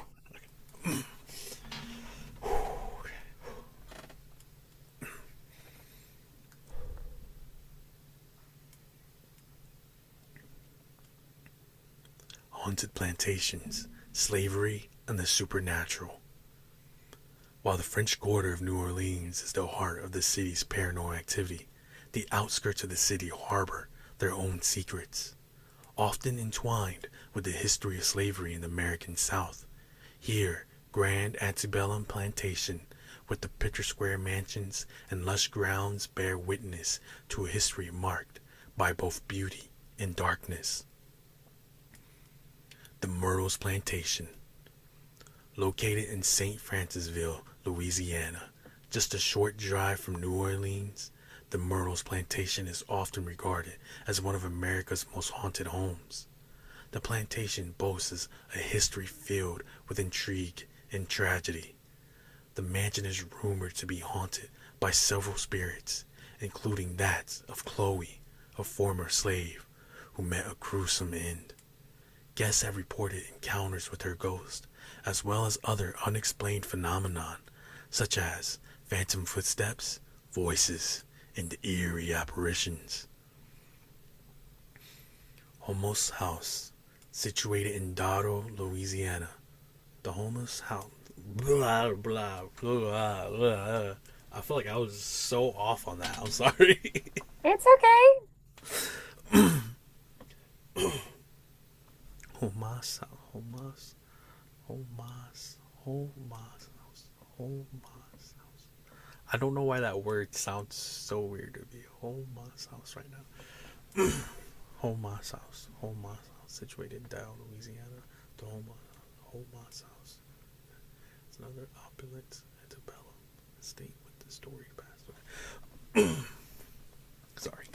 Haunted plantations, slavery, and the supernatural. While the French Quarter of New Orleans is the heart of the city's paranormal activity, the outskirts of the city harbor their own secrets, often entwined with the history of slavery in the American South. Here, grand antebellum plantation with the picture square mansions and lush grounds bear witness to a history marked by both beauty and darkness. The Myrtles Plantation, located in St. Francisville, Louisiana, just a short drive from New Orleans, the Myrtles Plantation is often regarded as one of America's most haunted homes. The plantation boasts a history filled with intrigue and tragedy. The mansion is rumored to be haunted by several spirits, including that of Chloe, a former slave who met a gruesome end. Guests have reported encounters with her ghost, as well as other unexplained phenomena, such as phantom footsteps, voices, and eerie apparitions. Homos House, situated in Darrow, Louisiana. The Homos House. Blah, blah, blah, blah. I feel like I was so off on that. I'm sorry. It's okay. Homos House. Homos. Homos. Homos House. Homos House. I don't know why that word sounds so weird to me. Homos House right now. Homos House. Homos House. Situated down Louisiana. The Homos House. It's another opulent antebellum estate with the storied past. Sorry.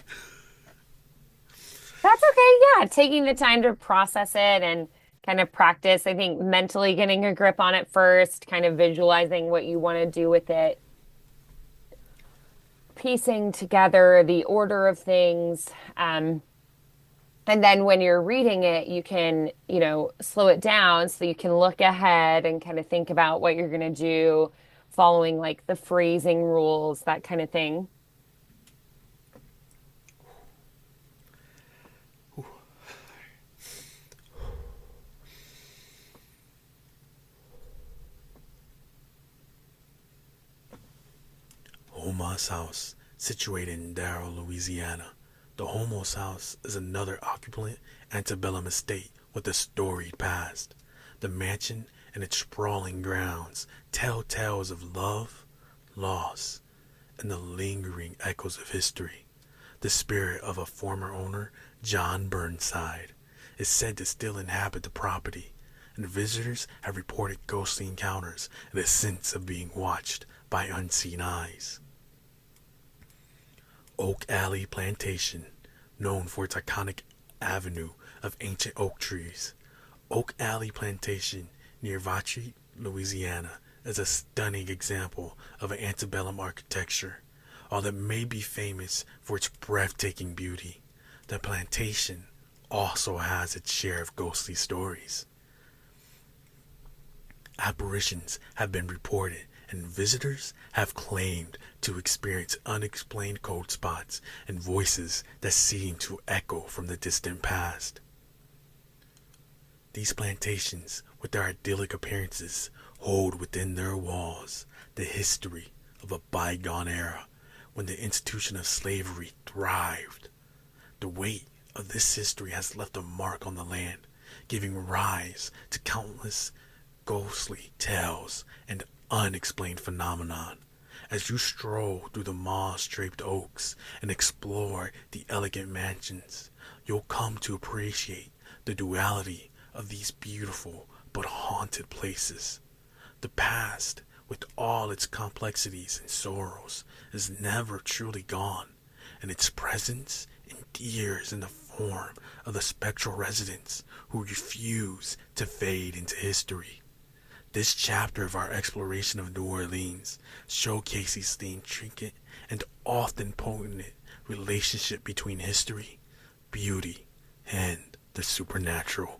That's okay. Yeah, taking the time to process it and kind of practice. I think mentally getting a grip on it first, kind of visualizing what you want to do with it, piecing together the order of things. And then when you're reading it, you can, slow it down so you can look ahead and kind of think about what you're going to do, following like the phrasing rules, that kind of thing. Homa's house, situated in Darrow, Louisiana. The Homo's house is another opulent antebellum estate with a storied past. The mansion and its sprawling grounds tell tales of love, loss, and the lingering echoes of history. The spirit of a former owner, John Burnside, is said to still inhabit the property, and visitors have reported ghostly encounters and a sense of being watched by unseen eyes. Oak Alley Plantation, known for its iconic avenue of ancient oak trees. Oak Alley Plantation near Vatry, Louisiana, is a stunning example of an antebellum architecture. Although it may be famous for its breathtaking beauty, the plantation also has its share of ghostly stories. Apparitions have been reported, and visitors have claimed to experience unexplained cold spots and voices that seem to echo from the distant past. These plantations, with their idyllic appearances, hold within their walls the history of a bygone era when the institution of slavery thrived. The weight of this history has left a mark on the land, giving rise to countless ghostly tales and unexplained phenomenon. As you stroll through the moss-draped oaks and explore the elegant mansions, you'll come to appreciate the duality of these beautiful but haunted places. The past, with all its complexities and sorrows, is never truly gone, and its presence endears in the form of the spectral residents who refuse to fade into history. This chapter of our exploration of New Orleans showcases the intricate and often potent relationship between history, beauty, and the supernatural.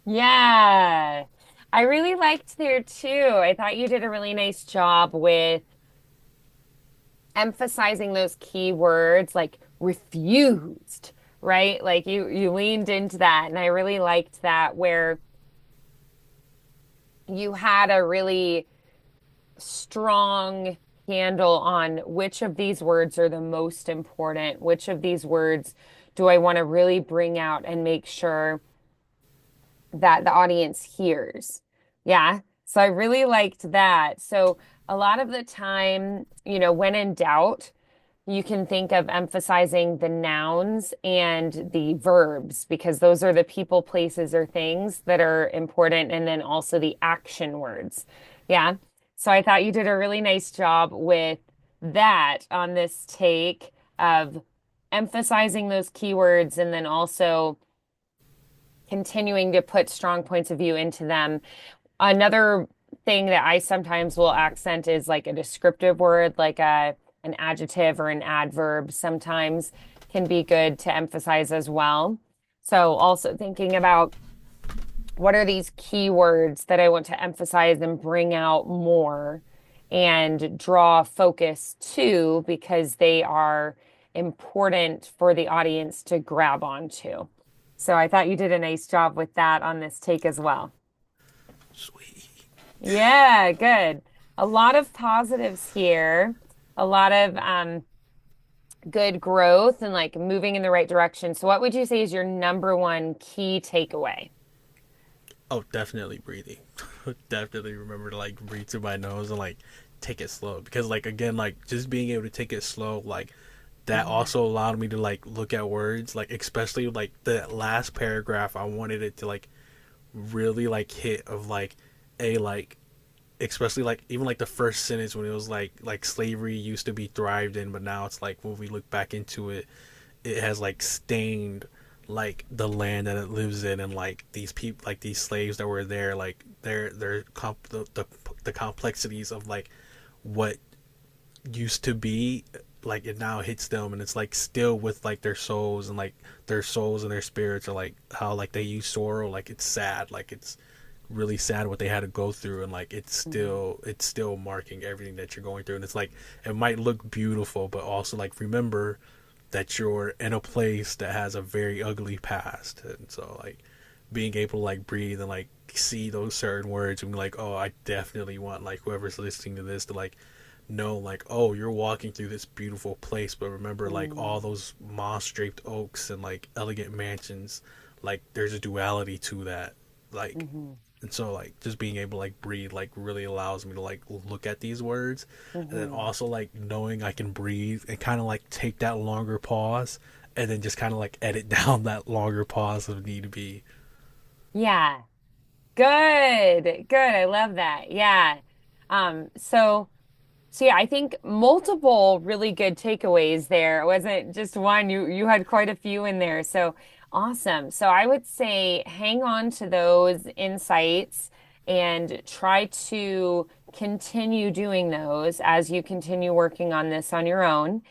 Yeah. I really liked there too. I thought you did a really nice job with emphasizing those key words like refused, right? Like you leaned into that and I really liked that where you had a really strong handle on which of these words are the most important, which of these words do I want to really bring out and make sure that the audience hears. Yeah. So I really liked that. So a lot of the time, when in doubt, you can think of emphasizing the nouns and the verbs because those are the people, places, or things that are important, and then also the action words. Yeah. So I thought you did a really nice job with that on this take of emphasizing those keywords and then also continuing to put strong points of view into them. Another thing that I sometimes will accent is like a descriptive word, like an adjective or an adverb sometimes can be good to emphasize as well. So also thinking about what are these keywords that I want to emphasize and bring out more and draw focus to because they are important for the audience to grab onto. So I thought you did a nice job with that on this take as well. Sweet. Yeah, good. A lot of positives here, a lot of good growth and like moving in the right direction. So what would you say is your number one key takeaway? Oh, definitely breathing. Definitely remember to like breathe through my nose and like take it slow because like again like just being able to take it slow like that Yeah. also allowed me to like look at words like especially like the last paragraph I wanted it to like really like hit of like a like especially like even like the first sentence when it was like slavery used to be thrived in but now it's like when we look back into it it has like stained like the land that it lives in, and like these people, like these slaves that were there, like the complexities of like what used to be, like it now hits them, and it's like still with like their souls, and like their souls and their spirits are like how like they use sorrow, like it's sad, like it's really sad what they had to go through, and like Mhm. it's still marking everything that you're going through, and it's like it might look beautiful, but also like remember that you're in a place that has a very ugly past, and so like being able to like breathe and like see those certain words and be like, oh, I definitely want like whoever's listening to this to like know like, oh, you're walking through this beautiful place, but remember like all Mm. those moss draped oaks and like elegant mansions, like there's a duality to that, like, Mhm. and so like just being able to like breathe like really allows me to like look at these words, and then Mhm. also like knowing I can breathe and kind of like take that longer pause, and then just kind of like edit down that longer pause if need to be. Yeah. Good. Good. I love that. Yeah. So yeah, I think multiple really good takeaways there. It wasn't just one. You had quite a few in there. So awesome. So I would say hang on to those insights and try to continue doing those as you continue working on this on your own.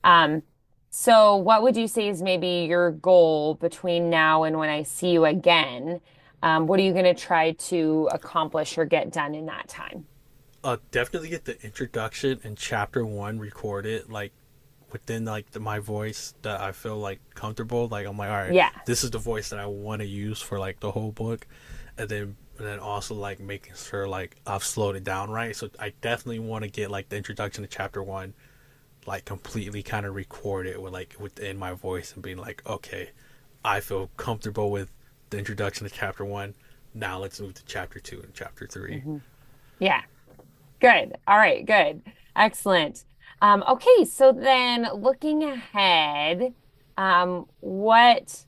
Um, so what would you say is maybe your goal between now and when I see you again? What are you going to try to accomplish or get done in that time? Definitely get the introduction and chapter one recorded like within like my voice that I feel like comfortable. Like I'm like, all right, Yeah. this is the voice that I want to use for like the whole book, and then also like making sure like I've slowed it down right. So I definitely want to get like the introduction to chapter one like completely kind of record it with like within my voice and being like, okay, I feel comfortable with the introduction to chapter one. Now let's move to chapter two and chapter three. hmm Yeah. Good. All right. Good. Excellent. Okay. So then looking ahead, what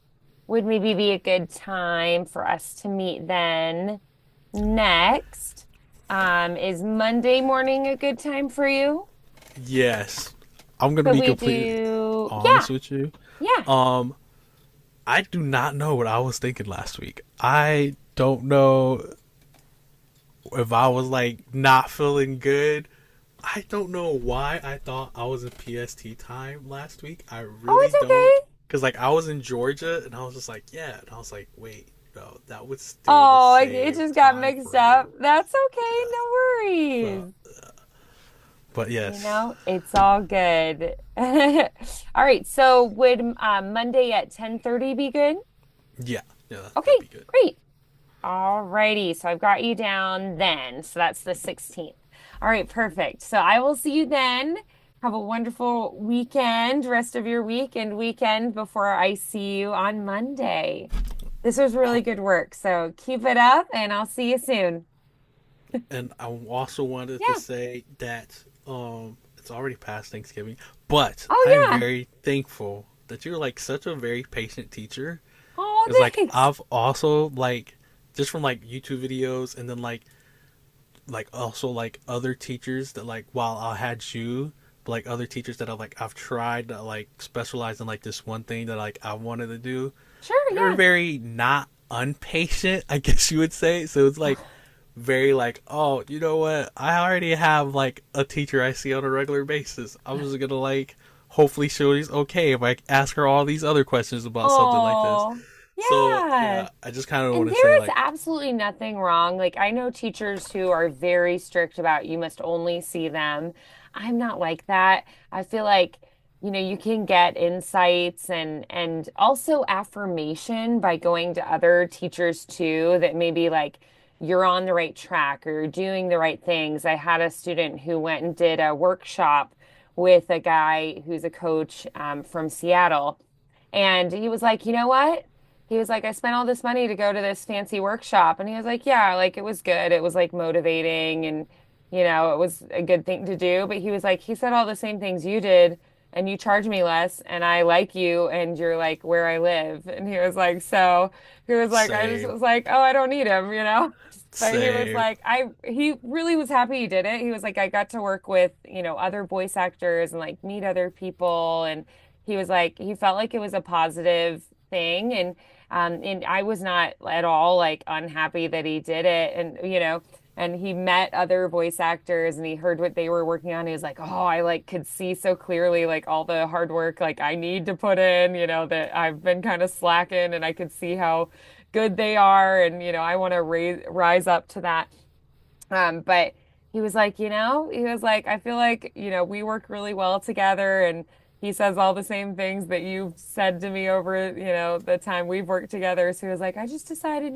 would maybe be a good time for us to meet then next? Is Monday morning a good time for you? Yes, I'm gonna Could be we completely do, yeah, honest with you. yeah. Um, I do not know what I was thinking last week. I don't know if I was like not feeling good. I don't know why I thought I was in PST time last week. I Oh, really it's don't. okay. Cause like I was in Georgia and I was just like, yeah, and I was like, wait, no, that was still the Oh, it same just got time mixed frame. up. That's okay. Yeah. No So, worries. but You yes, know, it's all good. All right. So would Monday at 10:30 be good? yeah, yeah, that'd Okay, be good. great. All righty. So I've got you down then. So that's the 16th. All right, perfect. So I will see you then. Have a wonderful weekend, rest of your week and weekend before I see you on Monday. This was really Oh, good work. So keep it up and I'll see you soon. and I also wanted to Yeah. say that it's already past Thanksgiving, but I am Oh, yeah. very thankful that you're like such a very patient teacher. Because Oh, like thanks. I've also like just from like YouTube videos, and then like also like other teachers that like while I had you, but like other teachers that I've tried to like specialize in like this one thing that like I wanted to do. Sure, They were yeah. very not unpatient, I guess you would say. So it's like very like, oh, you know what? I already have like a teacher I see on a regular basis. I'm just gonna like hopefully she's okay if I ask her all these other questions about something like this. Oh, So yeah. yeah, I just kind of want And to say there is like, absolutely nothing wrong. Like, I know teachers who are very strict about you must only see them. I'm not like that. I feel like, you can get insights and also affirmation by going to other teachers too, that maybe like you're on the right track or you're doing the right things. I had a student who went and did a workshop with a guy who's a coach from Seattle. And he was like, you know what? He was like, I spent all this money to go to this fancy workshop. And he was like, yeah, like it was good. It was like motivating and, it was a good thing to do. But he was like, he said all the same things you did and you charge me less and I like you and you're like where I live. And he was like, so he was like, I just same, was like, oh, I don't need him. But he was same, like, he really was happy he did it. He was like, I got to work with, other voice actors and like meet other people. And he was like, he felt like it was a positive thing. And I was not at all like unhappy that he did it. And, and he met other voice actors and he heard what they were working on. He was like, oh, I like could see so clearly like all the hard work like I need to put in, that I've been kind of slacking and I could see how good they are. And, I want to rise up to that. But he was like, he was like, I feel like, we work really well together and he says all the same things that you've said to me over, the time we've worked together. So he was like, I just decided,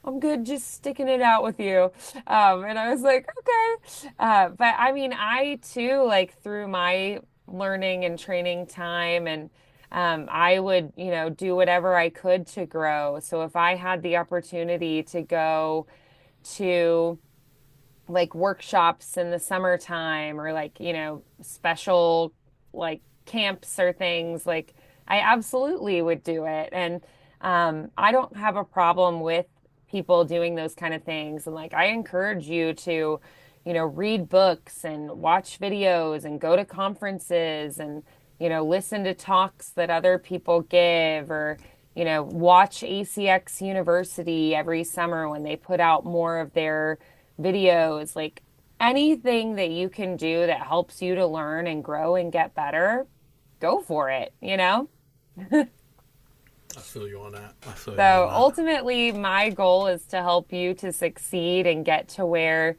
I'm good just sticking it out with you. And I was like, okay. But I mean, I too, like through my learning and training time and I would, do whatever I could to grow. So if I had the opportunity to go to like workshops in the summertime or like, special like camps or things, like I absolutely would do it. And I don't have a problem with people doing those kind of things. And like I encourage you to, read books and watch videos and go to conferences and, listen to talks that other people give or watch ACX University every summer when they put out more of their videos, like anything that you can do that helps you to learn and grow and get better, go for it? I feel you on that. I feel you on So that. ultimately, my goal is to help you to succeed and get to where,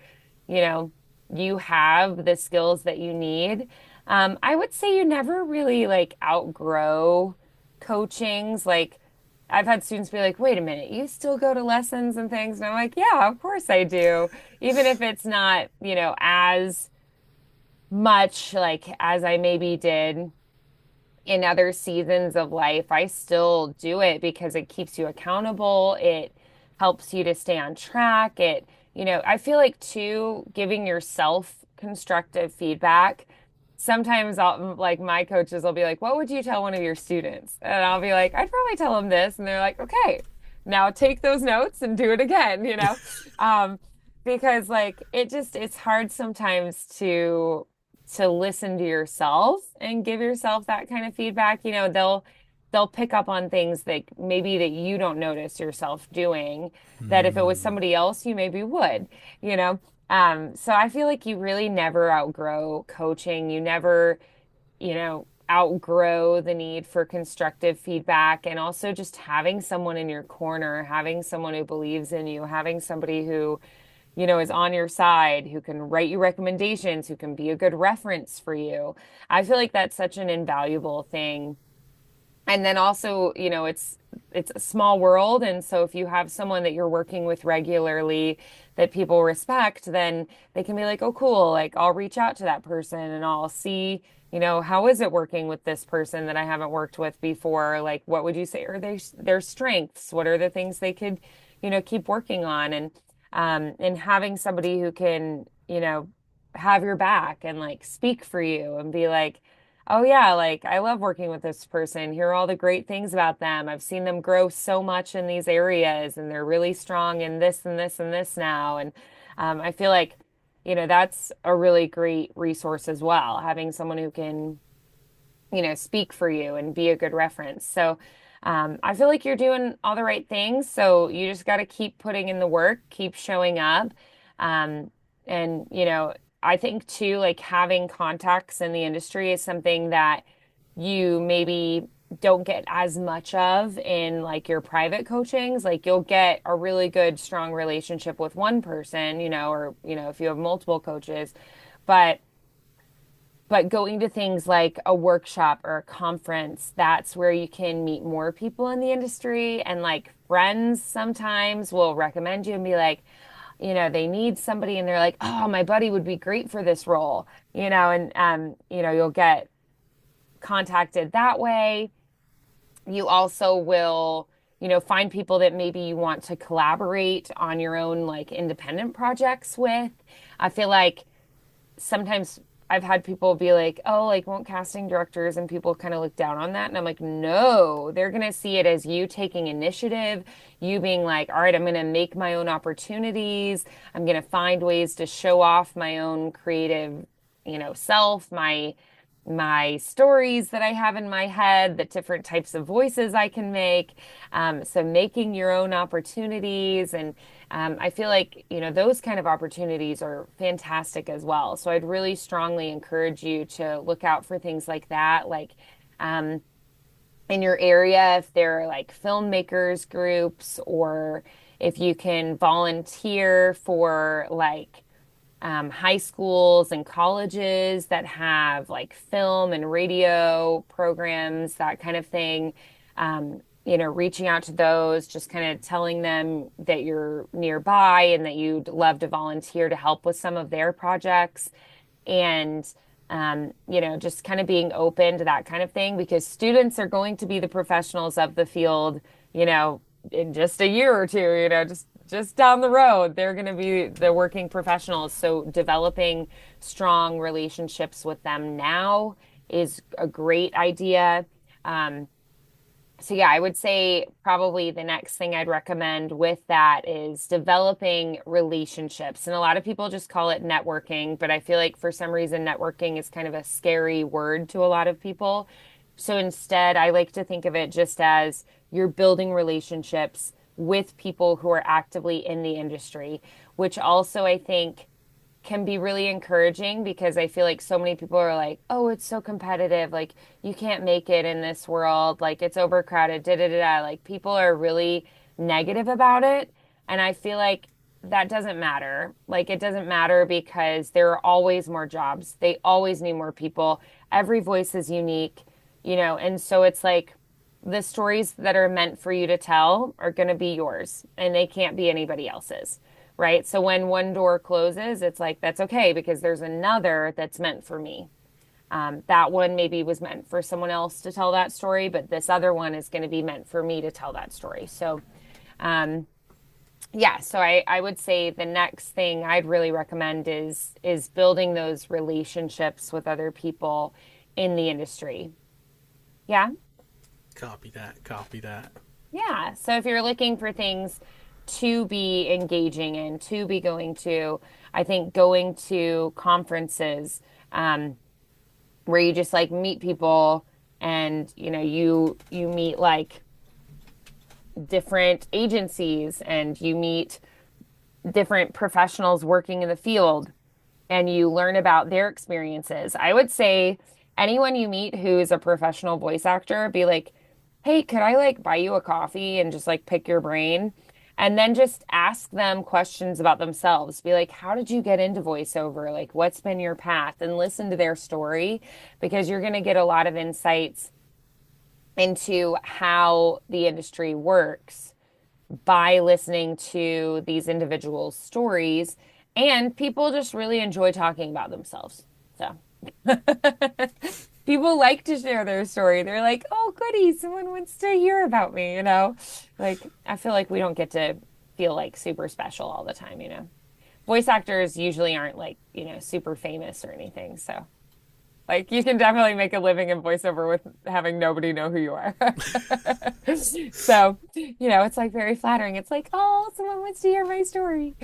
you know, you have the skills that you need. I would say you never really like outgrow coachings. Like I've had students be like, wait a minute, you still go to lessons and things? And I'm like, yeah, of course I do. Even if it's not, as much like as I maybe did in other seasons of life, I still do it because it keeps you accountable. It helps you to stay on track. I feel like too, giving yourself constructive feedback. Sometimes like my coaches will be like, what would you tell one of your students? And I'll be like, I'd probably tell them this. And they're like, okay, now take those notes and do it again. Um, because like it's hard sometimes to listen to yourself and give yourself that kind of feedback. They'll pick up on things that maybe that you don't notice yourself doing that if it was Mm, somebody else, you maybe would, you know? So I feel like you really never outgrow coaching. You never, outgrow the need for constructive feedback and also just having someone in your corner, having someone who believes in you, having somebody who is on your side, who can write you recommendations, who can be a good reference for you. I feel like that's such an invaluable thing. And then also, it's a small world, and so if you have someone that you're working with regularly that people respect, then they can be like, "Oh, cool, like I'll reach out to that person and I'll see, how is it working with this person that I haven't worked with before? Like, what would you say are their strengths? What are the things they could, keep working on?" And having somebody who can, have your back and like speak for you and be like, oh yeah, like I love working with this person. Here are all the great things about them. I've seen them grow so much in these areas and they're really strong in this and this and this now. And I feel like, that's a really great resource as well, having someone who can, speak for you and be a good reference. So I feel like you're doing all the right things. So you just got to keep putting in the work, keep showing up. Um, and, I think too, like having contacts in the industry is something that you maybe don't get as much of in like your private coachings. Like you'll get a really good, strong relationship with one person, or, if you have multiple coaches. But going to things like a workshop or a conference, that's where you can meet more people in the industry. And like friends sometimes will recommend you and be like, they need somebody and they're like, oh, my buddy would be great for this role, and you'll get contacted that way. You also will, find people that maybe you want to collaborate on your own like independent projects with. I feel like sometimes I've had people be like, oh, like won't casting directors and people kind of look down on that. And I'm like, no, they're going to see it as you taking initiative, you being like, all right, I'm going to make my own opportunities. I'm going to find ways to show off my own creative, self, my my stories that I have in my head, the different types of voices I can make. So making your own opportunities. And I feel like, those kind of opportunities are fantastic as well. So I'd really strongly encourage you to look out for things like that. Like, um, in your area, if there are like filmmakers groups, or if you can volunteer for like high schools and colleges that have like film and radio programs, that kind of thing. Reaching out to those, just kind of telling them that you're nearby and that you'd love to volunteer to help with some of their projects. And just kind of being open to that kind of thing, because students are going to be the professionals of the field, you know, in just a year or two, just down the road, they're going to be the working professionals. So developing strong relationships with them now is a great idea. Um, so yeah, I would say probably the next thing I'd recommend with that is developing relationships. And a lot of people just call it networking, but I feel like for some reason networking is kind of a scary word to a lot of people. So instead, I like to think of it just as you're building relationships with people who are actively in the industry, which also I think can be really encouraging, because I feel like so many people are like, oh, it's so competitive. Like, you can't make it in this world. Like, it's overcrowded, da da da da. Like, people are really negative about it. And I feel like that doesn't matter. Like, it doesn't matter because there are always more jobs. They always need more people. Every voice is unique, and so it's like the stories that are meant for you to tell are going to be yours, and they can't be anybody else's, right? So when one door closes, it's like, that's okay because there's another that's meant for me. That one maybe was meant for someone else to tell that story, but this other one is going to be meant for me to tell that story. So, um, yeah, so I would say the next thing I'd really recommend is building those relationships with other people in the industry. Yeah. Copy that. Copy that. Yeah. So if you're looking for things to be engaging in, to be going to, I think going to conferences, where you just like meet people, and you meet like different agencies, and you meet different professionals working in the field, and you learn about their experiences. I would say anyone you meet who is a professional voice actor, be like, hey, could I like buy you a coffee and just like pick your brain? And then just ask them questions about themselves. Be like, how did you get into voiceover? Like, what's been your path? And listen to their story, because you're going to get a lot of insights into how the industry works by listening to these individuals' stories. And people just really enjoy talking about themselves. So people like to share their story. They're like, oh, goody, someone wants to hear about me. Like, I feel like we don't get to feel like super special all the time. Voice actors usually aren't like, super famous or anything. So like you can definitely make a living in voiceover with having nobody know who you are. So, it's like very flattering. It's like, oh, someone wants to hear my story.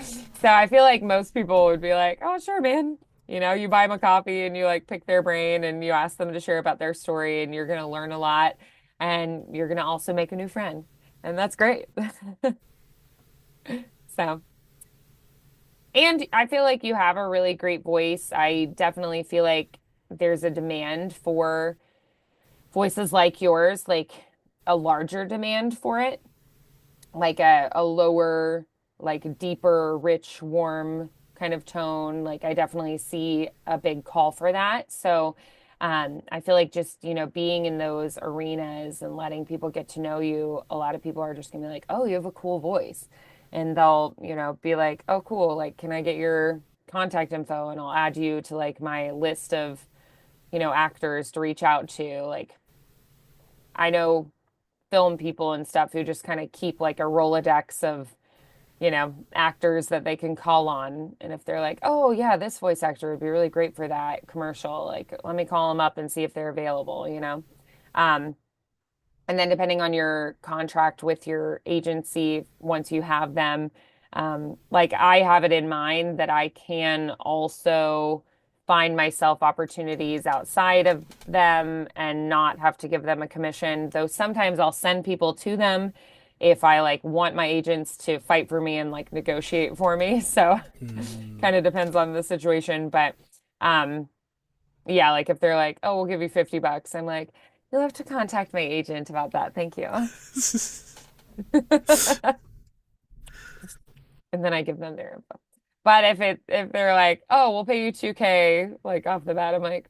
So I feel like most people would be like, oh, sure, man. You buy them a coffee and you like pick their brain and you ask them to share about their story, and you're going to learn a lot, and you're going to also make a new friend. And that's great. So, and I feel like you have a really great voice. I definitely feel like there's a demand for voices like yours, like a larger demand for it, like a lower, like deeper, rich, warm kind of tone. Like I definitely see a big call for that. So I feel like just, being in those arenas and letting people get to know you, a lot of people are just gonna be like, oh, you have a cool voice. And they'll, be like, oh, cool. Like, can I get your contact info? And I'll add you to like my list of, actors to reach out to. Like, I know film people and stuff who just kind of keep like a Rolodex of, actors that they can call on. And if they're like, oh, yeah, this voice actor would be really great for that commercial, like, let me call them up and see if they're available. Um, and then depending on your contract with your agency, once you have them, like I have it in mind that I can also find myself opportunities outside of them and not have to give them a commission. Though sometimes I'll send people to them if I like want my agents to fight for me and like negotiate for me. So Mm, kind of depends on the situation. But um yeah, like if they're like, "Oh, we'll give you $50." I'm like, "You'll have to contact my agent about that. Thank you." And then I give them their info. But if they're like, "Oh, we'll pay you 2K like off the bat," I'm like,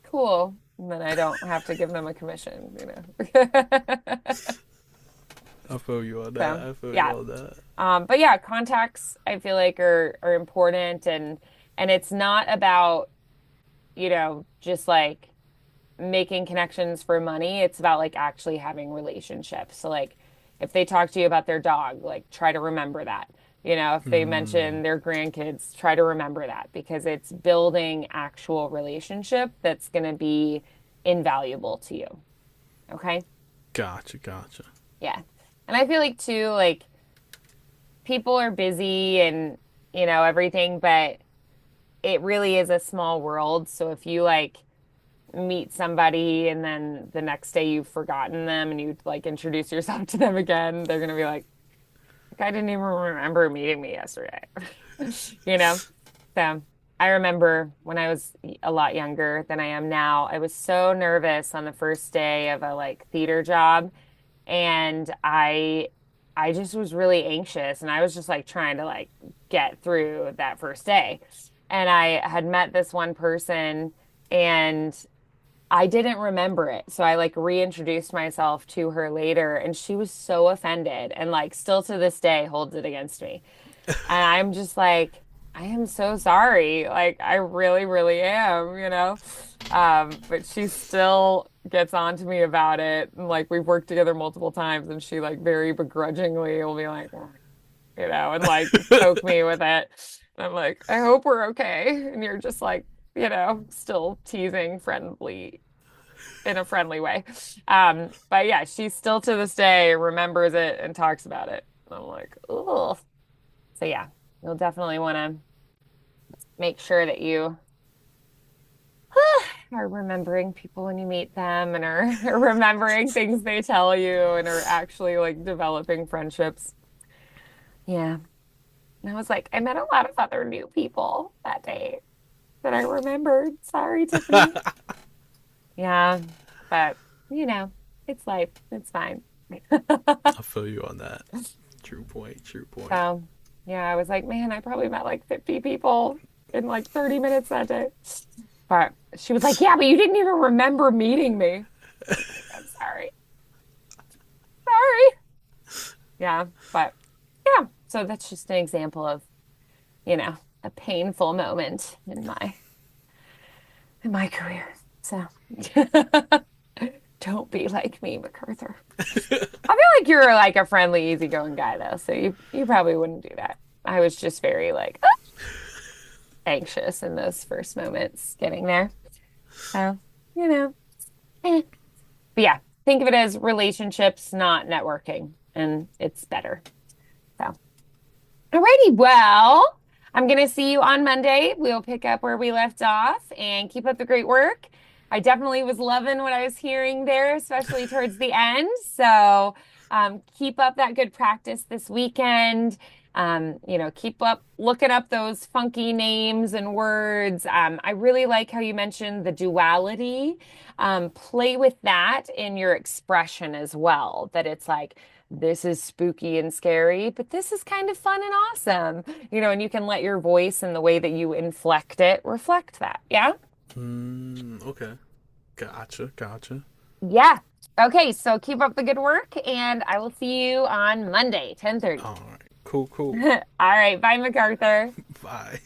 "Cool." And then I don't have to give them a commission, you know. I feel you on that. So, I feel you yeah. on that. But yeah, contacts I feel like are important, and it's not about, just like making connections for money. It's about like actually having relationships. So like if they talk to you about their dog, like try to remember that. If they Mm, mention their grandkids, try to remember that because it's building actual relationship that's going to be invaluable to you. Okay? gotcha, gotcha. Yeah. And I feel like too, like people are busy and everything, but it really is a small world. So if you like meet somebody and then the next day you've forgotten them and you like introduce yourself to them again, they're gonna be like, I didn't even remember meeting me yesterday. You know? So I remember when I was a lot younger than I am now, I was so nervous on the first day of a like theater job and I just was really anxious and I was just like trying to like get through that first day. And I had met this one person and I didn't remember it. So I like reintroduced myself to her later and she was so offended and like still to this day holds it against me. And I'm just like, I am so sorry. Like I really, really am. But she still gets on to me about it. And like we've worked together multiple times and she like very begrudgingly will be like, and like poke me with it. And I'm like, I hope we're okay. And you're just like, still teasing friendly in a friendly way. But yeah, she still to this day remembers it and talks about it. And I'm like, oh. So yeah, you'll definitely want to make sure that you are remembering people when you meet them and are remembering things they tell you and are actually like developing friendships. Yeah. And I was like, I met a lot of other new people that day that I remembered. Sorry, Tiffany. Yeah, but it's life. It's fine. I feel you on that. True point, true point. So, yeah, I was like, man, I probably met like 50 people in like 30 minutes that day. But she was like, yeah, but you didn't even remember meeting me. Like, I'm sorry. Sorry. Yeah, but yeah, so that's just an example of, a painful moment in my career. So don't be like me, MacArthur. I feel like you're like a friendly, easygoing guy though, so you probably wouldn't do that. I was just very like anxious in those first moments getting there. So, you know. eh. But yeah, think of it as relationships, not networking, and it's better. So, alrighty, well, I'm gonna see you on Monday. We'll pick up where we left off and keep up the great work. I definitely was loving what I was hearing there, especially towards the end. So, keep up that good practice this weekend. Keep up looking up those funky names and words. I really like how you mentioned the duality. Play with that in your expression as well, that it's like, this is spooky and scary, but this is kind of fun and awesome, and you can let your voice and the way that you inflect it reflect that. Yeah. Okay. Gotcha, gotcha. Yeah. Okay. So keep up the good work and I will see you on Monday, 10:30. All right. Cool, cool. All right. Bye, MacArthur. Bye.